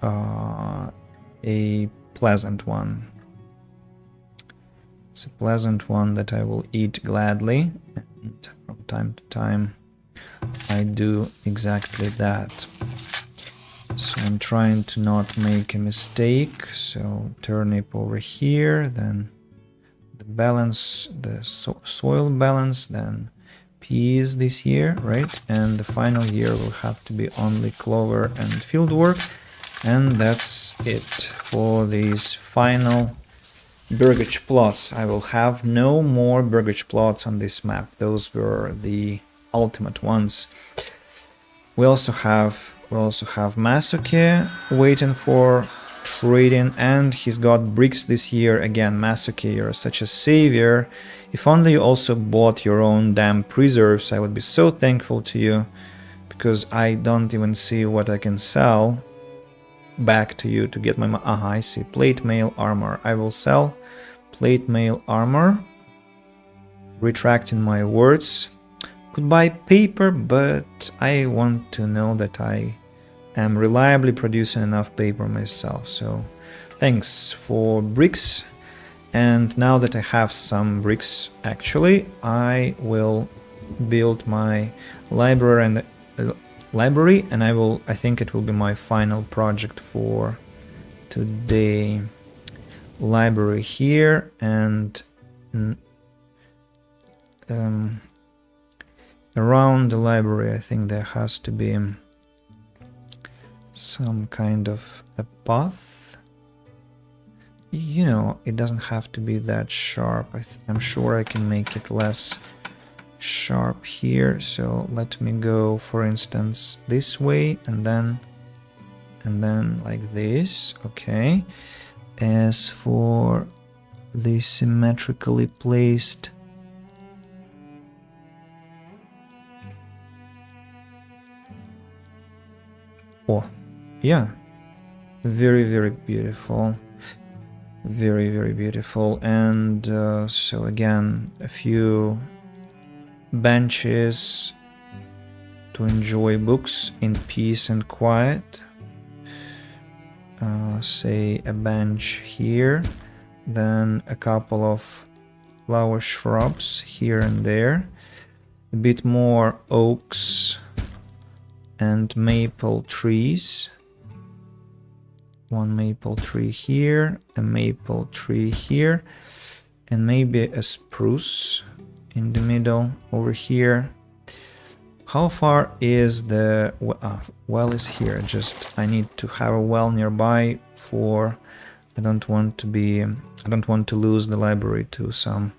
a pleasant one. It's a pleasant one that I will eat gladly, and from time to time I do exactly that. So I'm trying to not make a mistake. So turnip over here, then the balance, the soil balance, then peas this year, right? And the final year will have to be only clover and field work. And that's it for these final burgage plots. I will have no more burgage plots on this map. Those were the ultimate ones. We also have Masuke waiting for trading, and he's got bricks this year. Again, Masuke, you're such a savior. If only you also bought your own damn preserves, I would be so thankful to you, because I don't even see what I can sell back to you to get my... I see. Plate mail armor. I will sell plate mail armor. Retracting my words. Could buy paper, but I want to know that I am reliably producing enough paper myself. So thanks for bricks. And now that I have some bricks, actually, I will build my library, and I think it will be my final project for today. Library here, and around the library I think there has to be some kind of a path. You know, it doesn't have to be that sharp. I'm sure I can make it less sharp here, so let me go, for instance, this way, and then like this. Okay. As for the symmetrically placed, oh yeah, very beautiful, very beautiful. And so again, a few benches to enjoy books in peace and quiet. Say a bench here, then a couple of flower shrubs here and there, a bit more oaks and maple trees. One maple tree here, a maple tree here, and maybe a spruce in the middle over here. How far is the well is here? Just I need to have a well nearby for I don't want to lose the library to some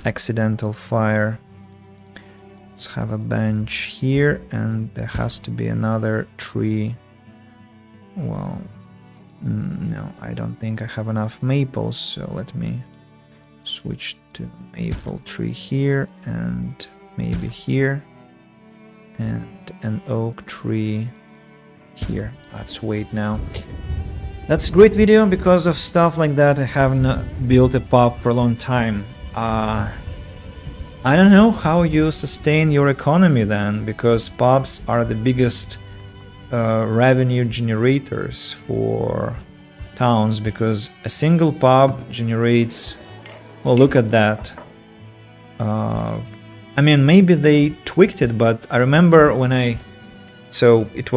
accidental fire. Let's have a bench here, and there has to be another tree. Well, no, I don't think I have enough maples, so let me switch to maple tree here, and maybe here, and an oak tree here. Let's wait now. That's a great video. Because of stuff like that, I haven't built a pub for a long time. I don't know how you sustain your economy then, because pubs are the biggest revenue generators for towns, because a single pub generates, well, look at that. I mean, maybe they tweaked it, but I remember when I think it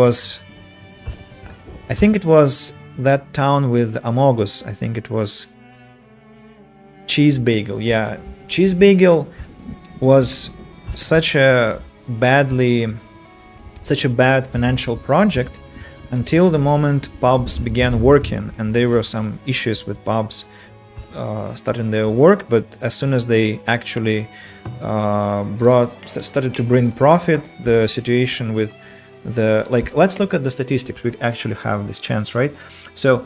was that town with Amogus. I think it was Cheese Bagel. Yeah, Cheese Bagel was such a bad financial project until the moment pubs began working, and there were some issues with pubs starting their work. But as soon as they actually started to bring profit, the situation with the, like, let's look at the statistics. We actually have this chance, right? So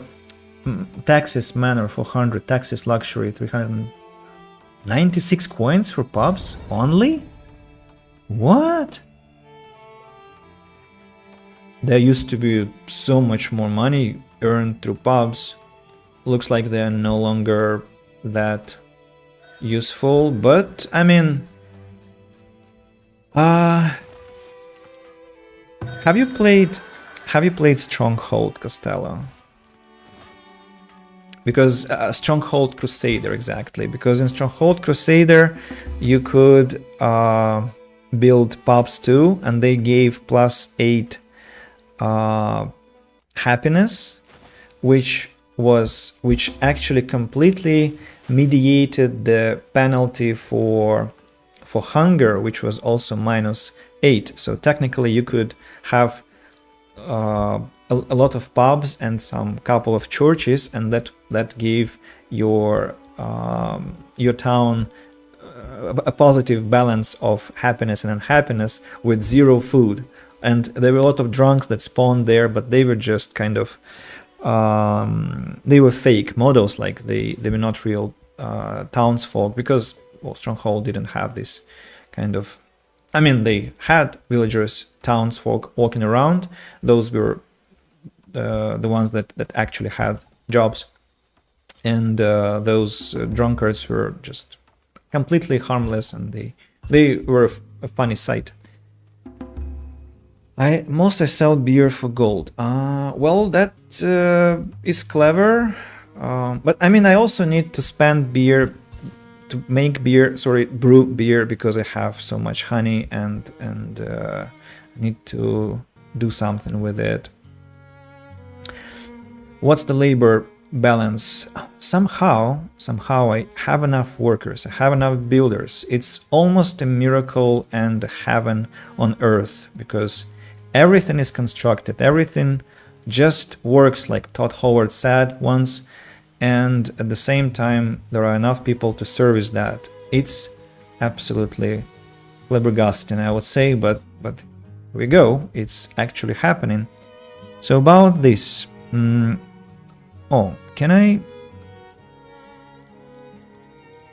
Texas Manor 400, Texas Luxury 396 coins for pubs only? What? There used to be so much more money earned through pubs. Looks like they're no longer that useful, but I mean, have you played Stronghold Costello? Because Stronghold Crusader, exactly, because in Stronghold Crusader you could build pubs too, and they gave +8 happiness, which actually completely mediated the penalty for hunger, which was also -8. So technically you could have a lot of pubs and some couple of churches, and that gave your town a positive balance of happiness and unhappiness with 0 food. And there were a lot of drunks that spawned there, but they were just kind of they were fake models, like they were not real townsfolk, because, well, Stronghold didn't have this kind of, I mean, they had villagers, townsfolk walking around. Those were the ones that actually had jobs, and those drunkards were just completely harmless, and they were a funny sight. I sell beer for gold. Well, that is clever, but I mean, I also need to spend beer to make beer. Sorry, brew beer, because I have so much honey, and I need to do something with it. What's the labor balance? Somehow I have enough workers, I have enough builders. It's almost a miracle and heaven on earth, because everything is constructed, everything just works, like Todd Howard said once, and at the same time there are enough people to service that. It's absolutely flabbergasting, I would say, but here we go. It's actually happening. So about this, oh, can I?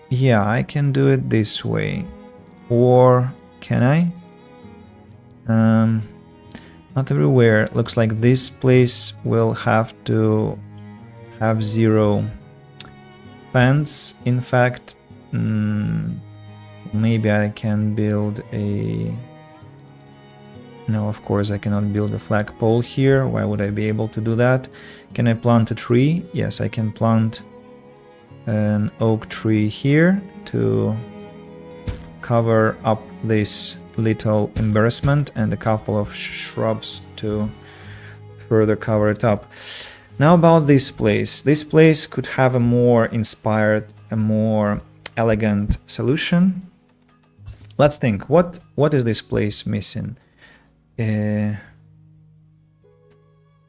Yeah, I can do it this way, or can I? Not everywhere. Looks like this place will have to have 0 fence. In fact, maybe I can build a... No, of course I cannot build a flagpole here. Why would I be able to do that? Can I plant a tree? Yes, I can plant an oak tree here to cover up this little embarrassment, and a couple of shrubs to further cover it up. Now about this place. This place could have a more inspired, a more elegant solution. Let's think. What is this place missing?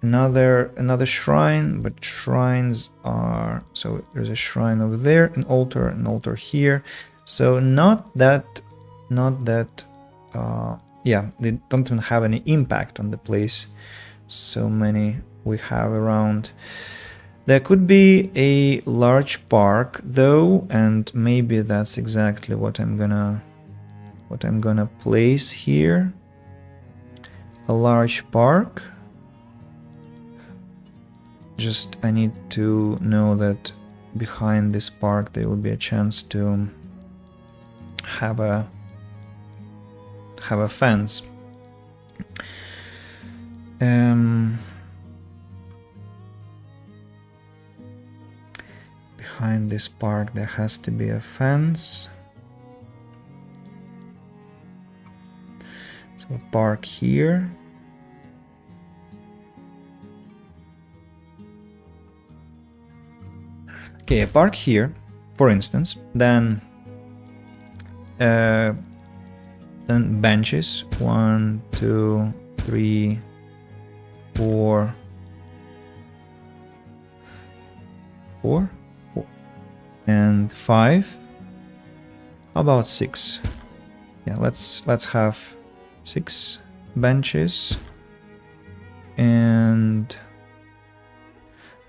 Another shrine, but shrines are... So there's a shrine over there, an altar here. So not that yeah, they don't even have any impact on the place. So many we have around. There could be a large park though, and maybe that's exactly what I'm gonna place here. A large park. Just I need to know that behind this park there will be a chance to have a fence. Behind this park there has to be a fence. So a park here. Okay, a park here, for instance, then benches, 1, 2, 3, 4, and 5. How about 6? Yeah, let's have 6 benches, and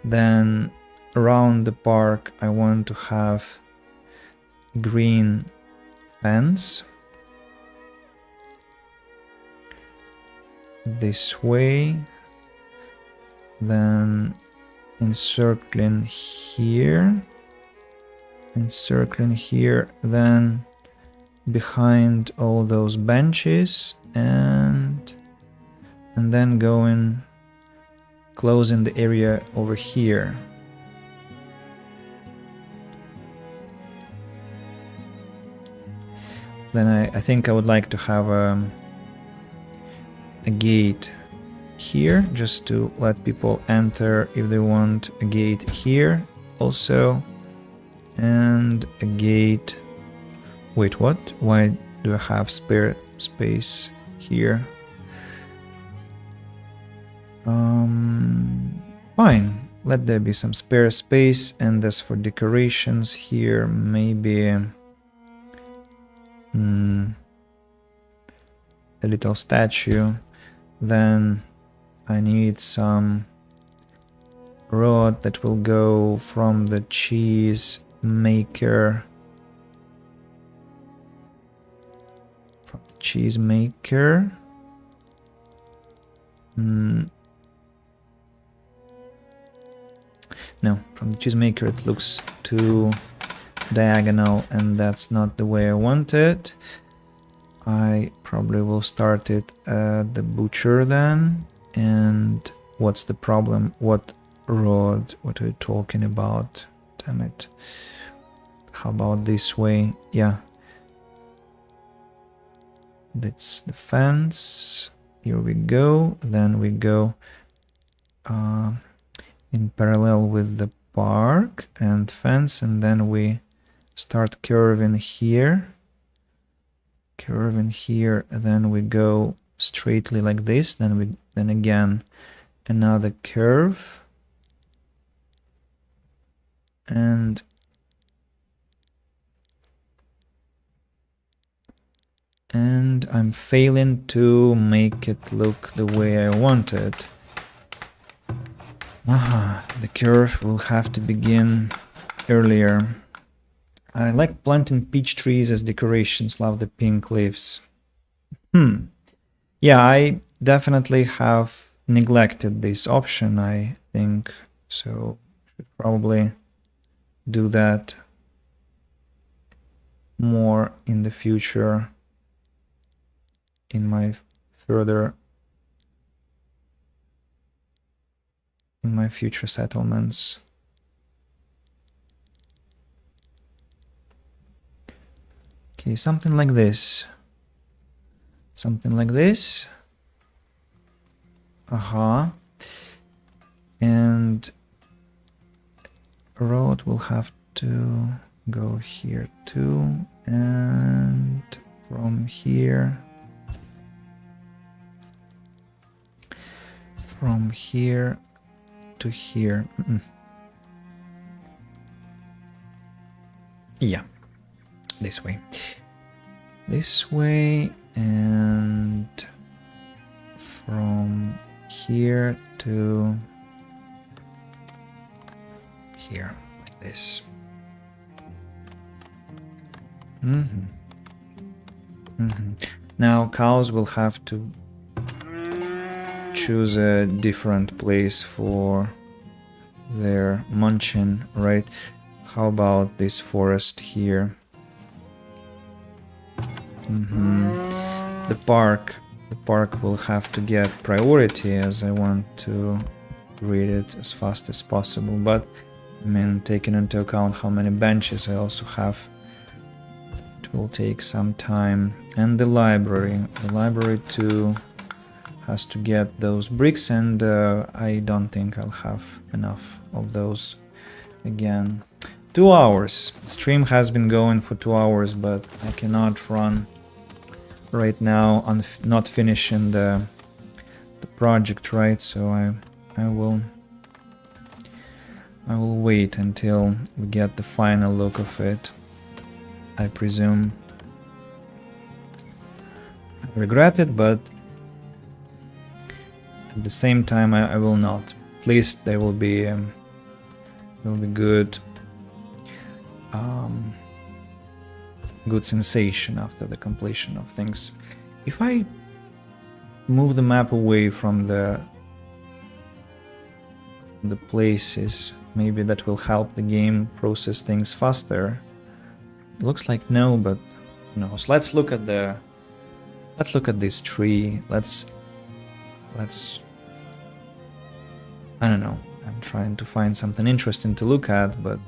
then around the park I want to have green fence this way, then encircling here, then behind all those benches, and then going closing the area over here. Then I think I would like to have a gate here, just to let people enter if they want. A gate here also, and a gate... Wait, what? Why do I have spare space here? Fine, let there be some spare space. And as for decorations here, maybe a little statue. Then I need some rod that will go from the cheese maker. No, from the cheese maker it looks too diagonal, and that's not the way I want it. I probably will start it at the butcher then. And what's the problem? What rod? What are you talking about? Damn it. How about this way? Yeah. That's the fence. Here we go. Then we go in parallel with the park and fence, and then we start curving here. Then we go straightly like this, then again another curve, and and I'm failing to make it look the way I want it. The curve will have to begin earlier. I like planting peach trees as decorations, love the pink leaves. Yeah, I definitely have neglected this option, I think, so should probably do that more in the future in my future settlements. Okay, something like this. Something like this. And road will have to go here too, and from here to here. Yeah, this way, and from here to here, like this. Now cows will have to choose a different place for their munching, right? How about this forest here? The park will have to get priority, as I want to read it as fast as possible, but I mean, taking into account how many benches I also have, it will take some time. And the library too has to get those bricks, and I don't think I'll have enough of those again. 2 hours. The stream has been going for 2 hours, but I cannot run right now on not finishing the project, right? So I will wait until we get the final look of it, I presume. I regret it, but at the same time I will not. At least there will be good good sensation after the completion of things. If I move the map away from the places, maybe that will help the game process things faster. It looks like no, but who knows. Let's look at this tree. Let's I don't know. I'm trying to find something interesting to look at, but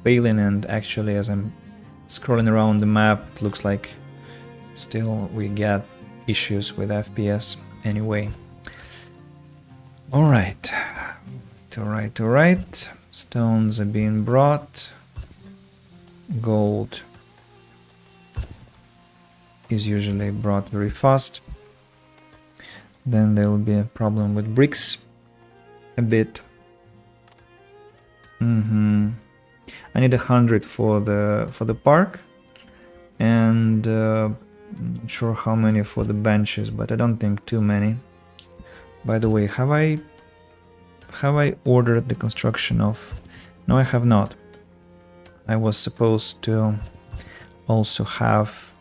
failing, and actually as I'm scrolling around the map, it looks like still we get issues with FPS anyway. Alright. Stones are being brought. Gold is usually brought very fast. Then there will be a problem with bricks a bit. I need 100 for the park, and I'm not sure how many for the benches, but I don't think too many. By the way, have I ordered the construction of... No, I have not. I was supposed to also have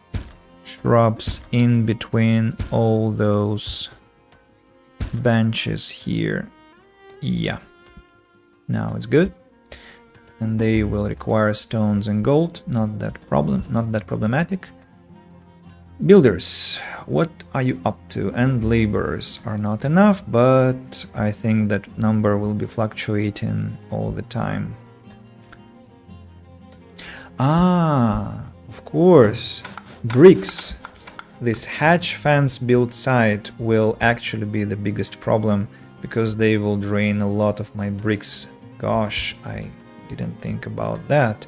shrubs in between all those benches here. Yeah, now it's good. And they will require stones and gold. Not that problematic. Builders, what are you up to? And laborers are not enough, but I think that number will be fluctuating all the time. Of course, bricks. This hatch fence built site will actually be the biggest problem, because they will drain a lot of my bricks. Gosh, I didn't think about that.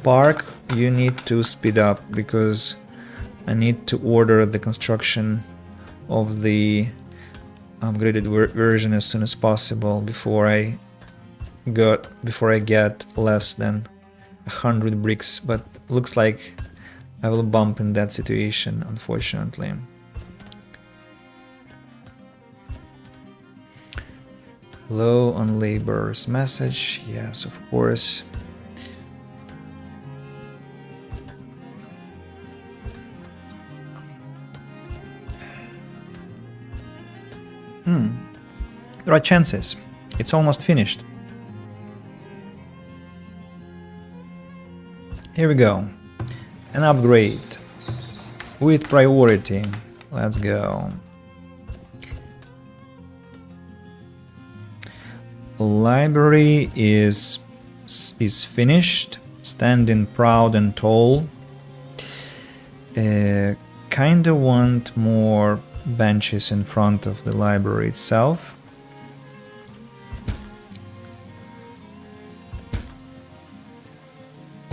Park, you need to speed up, because I need to order the construction of the upgraded version as soon as possible before I get less than 100 bricks. But looks like I will bump in that situation, unfortunately. Low on labor's message. Yes, of course. There are chances. It's almost finished. Here we go. An upgrade. With priority. Let's go. Library is finished. Standing proud and tall. Kinda want more benches in front of the library itself.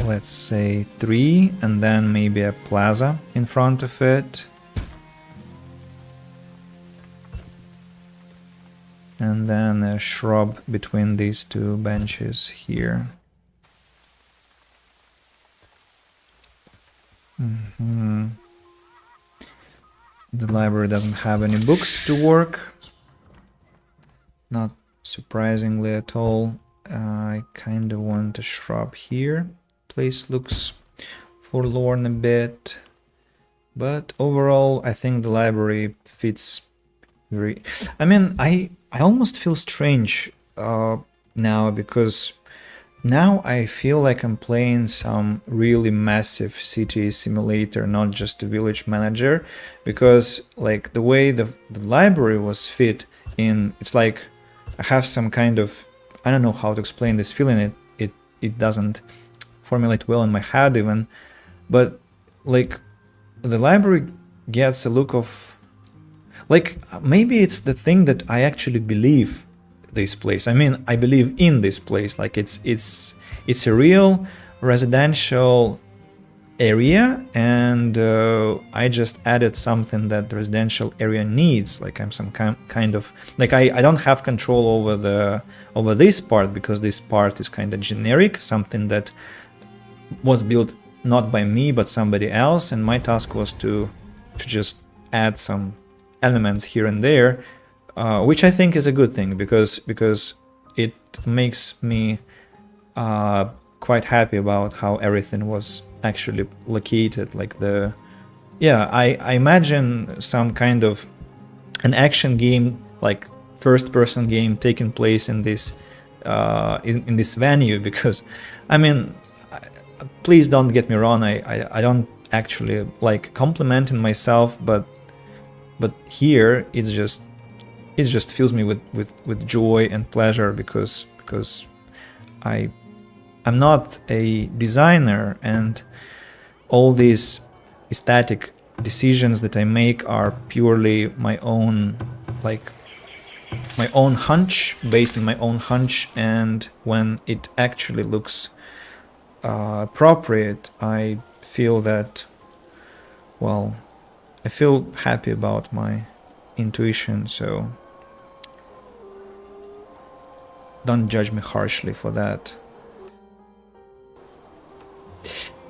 Let's say 3, and then maybe a plaza in front of it. And then a shrub between these two benches here. The library doesn't have any books to work. Not surprisingly at all. I kind of want a shrub here. Place looks forlorn a bit. But overall, I think the library fits very... I mean, I almost feel strange now, because now I feel like I'm playing some really massive city simulator, not just a village manager, because like the way the library was fit in, it's like I have some kind of, I don't know how to explain this feeling, it doesn't formulate well in my head even, but like the library gets a look of, like maybe it's the thing that I actually believe this place. I mean, I believe in this place. Like it's a real residential area, and I just added something that the residential area needs. Like I'm some kind of like I don't have control over this part, because this part is kind of generic, something that was built not by me but somebody else, and my task was to just add some elements here and there. Which I think is a good thing, because it makes me quite happy about how everything was actually located. Like I imagine some kind of an action game, like first-person game taking place in this in this venue. Because I mean, please don't get me wrong, I don't actually like complimenting myself, but here it just fills me with joy and pleasure, because I'm not a designer, and all these aesthetic decisions that I make are purely my own, like my own hunch, based on my own hunch, and when it actually looks appropriate, I feel that, well, I feel happy about my intuition, so don't judge me harshly for that.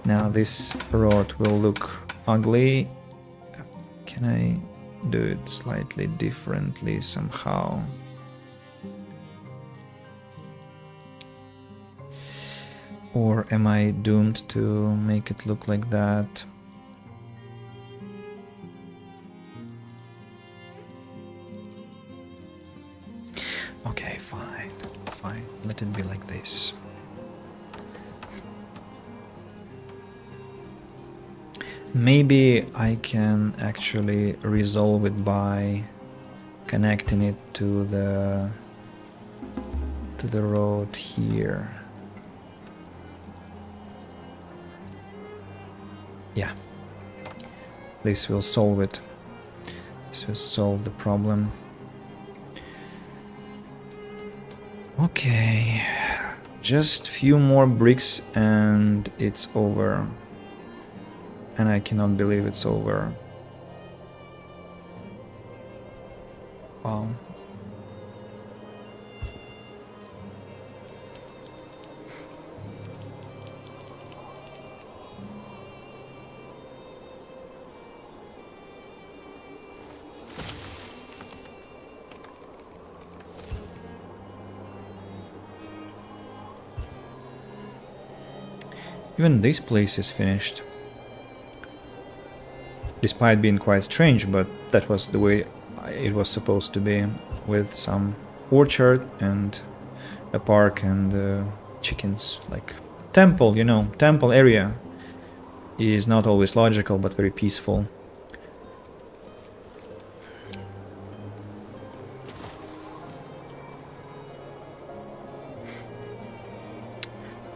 Now this road will look ugly. Can I do it slightly differently somehow? Or am I doomed to make it look like that? Okay, fine. Let it be like this. Maybe I can actually resolve it by connecting it to the road here. Yeah. This will solve it. This will solve the problem. Okay, just few more bricks and it's over. And I cannot believe it's over. Wow. Even this place is finished. Despite being quite strange, but that was the way it was supposed to be, with some orchard and a park and chickens. Like temple, you know, temple area is not always logical but very peaceful.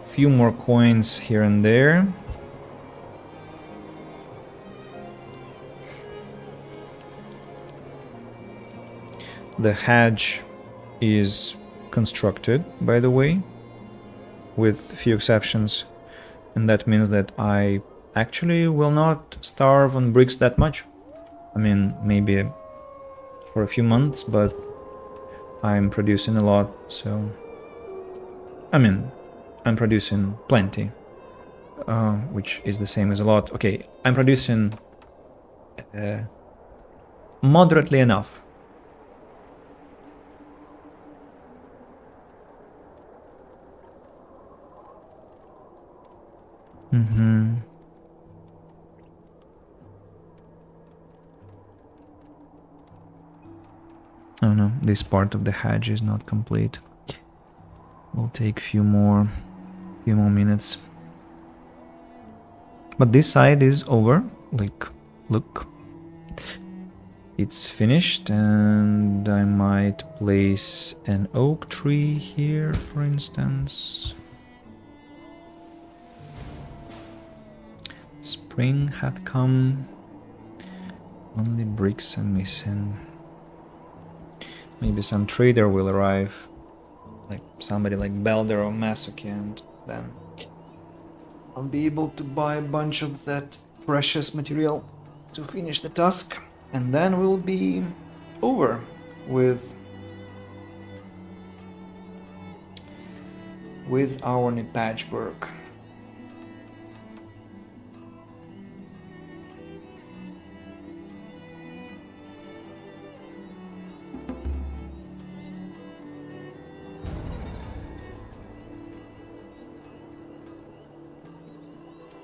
Few more coins here and there. The hedge is constructed, by the way, with few exceptions, and that means that I actually will not starve on bricks that much. I mean, maybe for a few months, but I'm producing a lot, so... I mean, I'm producing plenty, which is the same as a lot. Okay, I'm producing moderately enough. Oh no, this part of the hedge is not complete. Will take few more minutes. But this side is over. Like, look. It's finished, and I might place an oak tree here, for instance. Spring had come. Only bricks are missing. Maybe some trader will arrive. Like somebody like Belder or Masuki, and then I'll be able to buy a bunch of that precious material to finish the task, and then we'll be over with our Newpatchburg.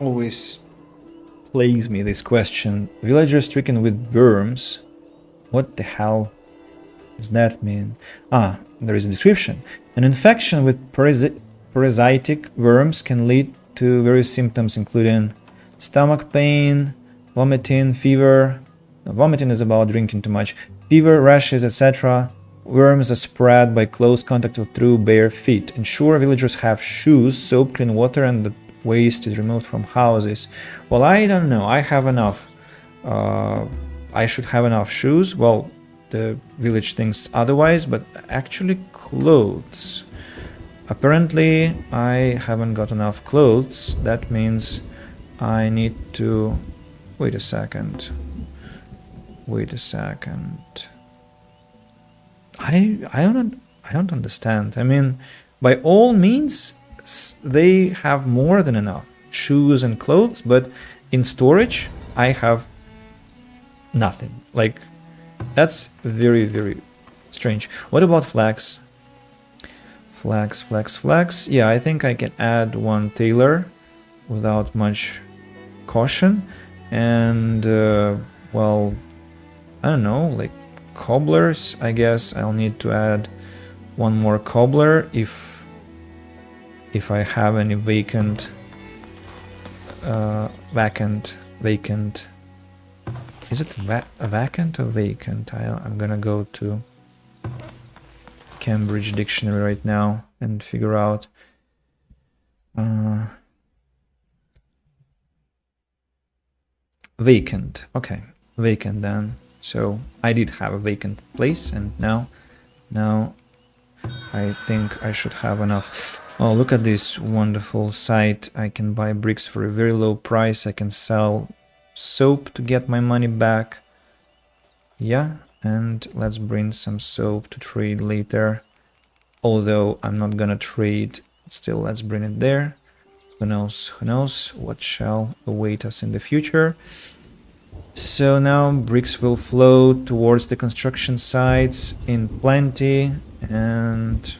Always plagues me this question. Villagers stricken with worms. What the hell does that mean? Ah, there is a description. An infection with parasitic worms can lead to various symptoms, including stomach pain, vomiting, fever. Vomiting is about drinking too much. Fever, rashes, etc. Worms are spread by close contact or through bare feet. Ensure villagers have shoes, soap, clean water, and the waste is removed from houses. Well, I don't know. I have enough. I should have enough shoes. Well, the village thinks otherwise, but actually clothes. Apparently, I haven't got enough clothes. That means I need to... Wait a second. I don't understand. I mean, by all means, they have more than enough shoes and clothes, but in storage I have nothing. Like, that's very, very strange. What about flax? Flax. Yeah, I think I can add one tailor without much caution. And well, I don't know, like cobblers. I guess I'll need to add one more cobbler if I have any vacant. Is it vacant or vacant? I'm gonna go to Cambridge Dictionary right now and figure out. Vacant. Okay, vacant then. So I did have a vacant place, and now I think I should have enough. Oh, look at this wonderful site. I can buy bricks for a very low price. I can sell soap to get my money back. Yeah, and let's bring some soap to trade later. Although I'm not gonna trade, still let's bring it there. Who knows what shall await us in the future. So now bricks will flow towards the construction sites in plenty, and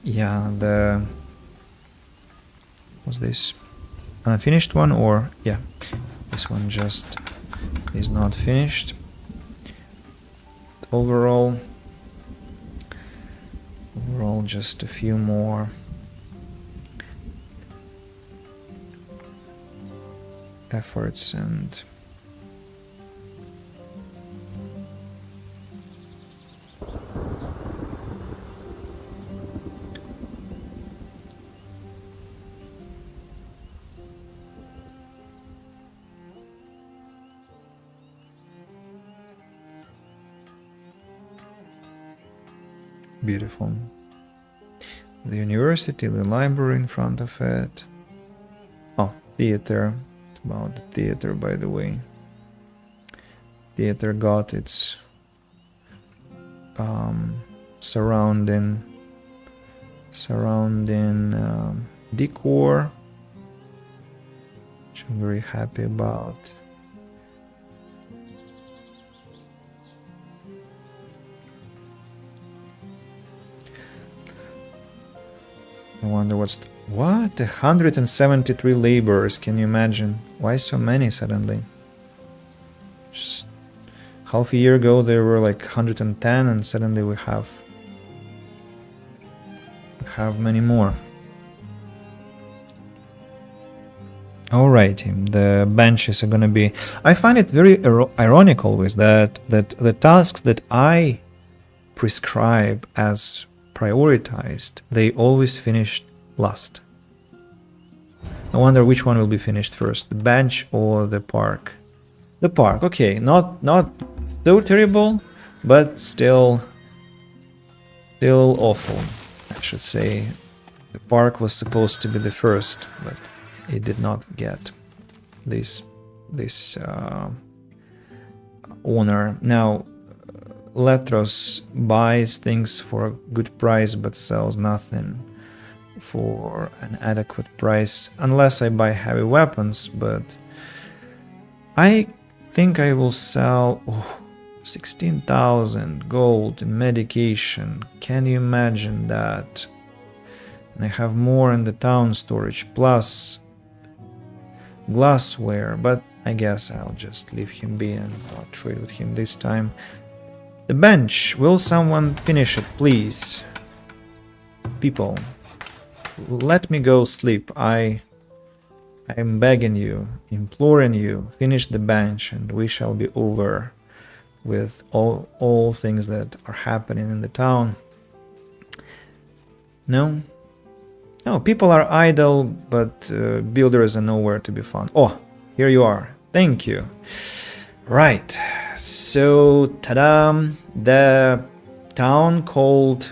yeah, Was this an unfinished one, or yeah, this one just is not finished. Overall just a few more efforts and beautiful. The university, the library in front of it. Oh, theater. It's about the theater, by the way. Theater got its surrounding decor, which I'm very happy about. I wonder what 173 laborers, can you imagine? Why so many suddenly? Just half a year ago there were like 110 and suddenly we have many more. Alrighty, the benches are gonna be... I find it very ironic always that the tasks that I prescribe as prioritized, they always finished last. I wonder which one will be finished first, the bench or the park. The park, okay, not so terrible, but still awful, I should say. The park was supposed to be the first, but it did not get this honor. Now, Letros buys things for a good price but sells nothing for an adequate price unless I buy heavy weapons, but I think I will sell 16,000 gold in medication. Can you imagine that? And I have more in the town storage plus glassware, but I guess I'll just leave him be and not trade with him this time. The bench, will someone finish it, please? People, let me go sleep. I'm begging you, imploring you, finish the bench and we shall be over with all things that are happening in the town. No? No, people are idle, but builders are nowhere to be found. Oh, here you are. Thank you. Right. So, ta-da! The town called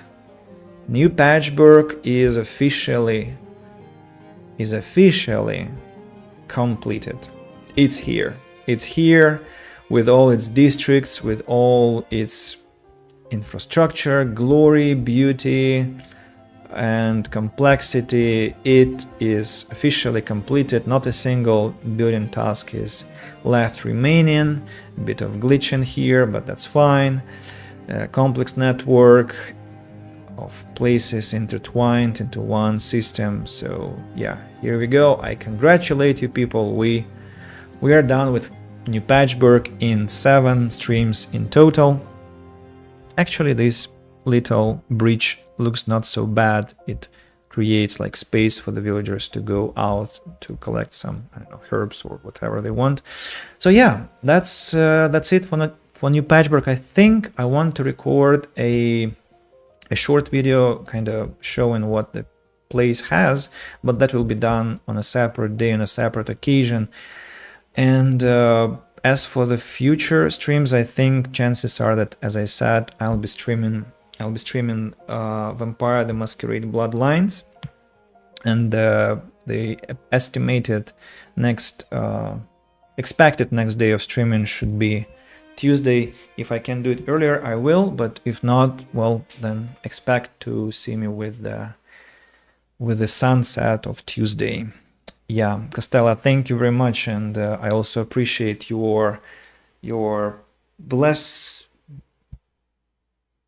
Newpatchburg is officially completed. It's here. It's here with all its districts, with all its infrastructure, glory, beauty, and complexity. It is officially completed. Not a single building task is left remaining. A bit of glitching here, but that's fine. A complex network of places intertwined into one system. So yeah, here we go. I congratulate you people. We are done with Newpatchburg in 7 streams in total. Actually, this little bridge looks not so bad. It creates like space for the villagers to go out to collect some, I don't know, herbs or whatever they want. So yeah, that's it for Newpatchburg. I think I want to record a short video kind of showing what the place has, but that will be done on a separate day, on a separate occasion. And as for the future streams, I think chances are that, as I said, I'll be streaming Vampire the Masquerade Bloodlines, and the estimated expected next day of streaming should be Tuesday. If I can do it earlier, I will, but if not, well, then expect to see me with the sunset of Tuesday. Yeah, Costella, thank you very much, and I also appreciate your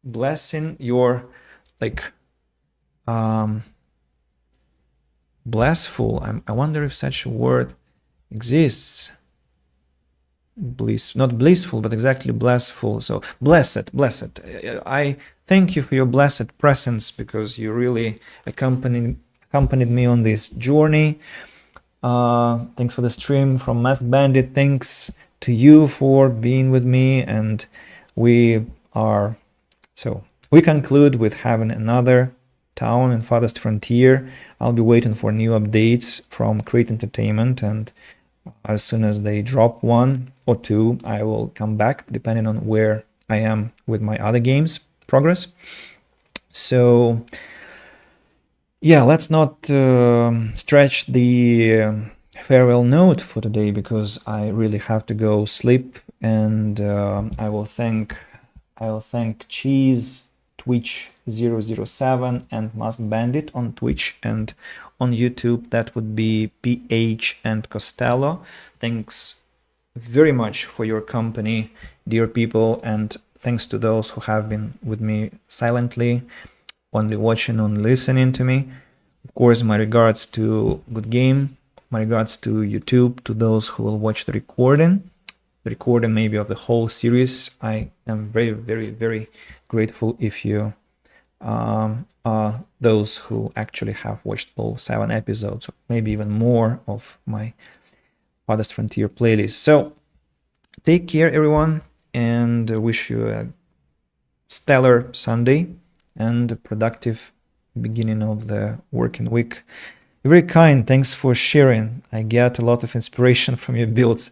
blessing, your like blissful. I wonder if such a word exists. Not blissful, but exactly blissful. So blessed. I thank you for your blessed presence, because you really accompanied me on this journey. Thanks for the stream from Mask Bandit. Thanks to you for being with me, and we conclude with having another town in Farthest Frontier. I'll be waiting for new updates from Create Entertainment, and as soon as they drop one or two, I will come back, depending on where I am with my other games progress. So yeah, let's not stretch the farewell note for today, because I really have to go sleep, and I will thank Cheese, Twitch 007, and Mask Bandit on Twitch, and on YouTube that would be PH and Costello. Thanks very much for your company, dear people, and thanks to those who have been with me silently, only watching, only listening to me. Of course, my regards to Good Game, my regards to YouTube, to those who will watch the recording maybe of the whole series. I am very, very, very grateful if you are those who actually have watched all 7 episodes, or maybe even more, of my Farthest Frontier playlist. So take care, everyone, and wish you a stellar Sunday and a productive beginning of the working week. You're very kind. Thanks for sharing. I get a lot of inspiration from your builds.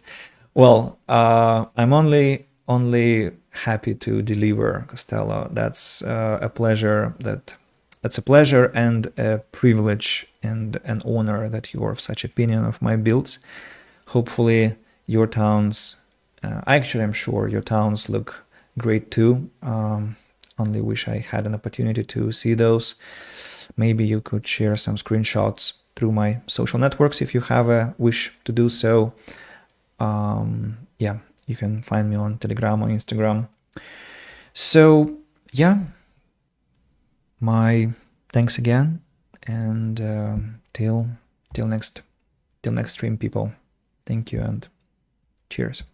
Well, I'm only happy to deliver, Costello. That's a pleasure. That's a pleasure and a privilege and an honor that you are of such opinion of my builds. Hopefully your towns, actually I'm sure your towns look great too. Only wish I had an opportunity to see those. Maybe you could share some screenshots through my social networks if you have a wish to do so. Yeah, you can find me on Telegram or Instagram. So yeah, my thanks again, and till next stream, people. Thank you and cheers.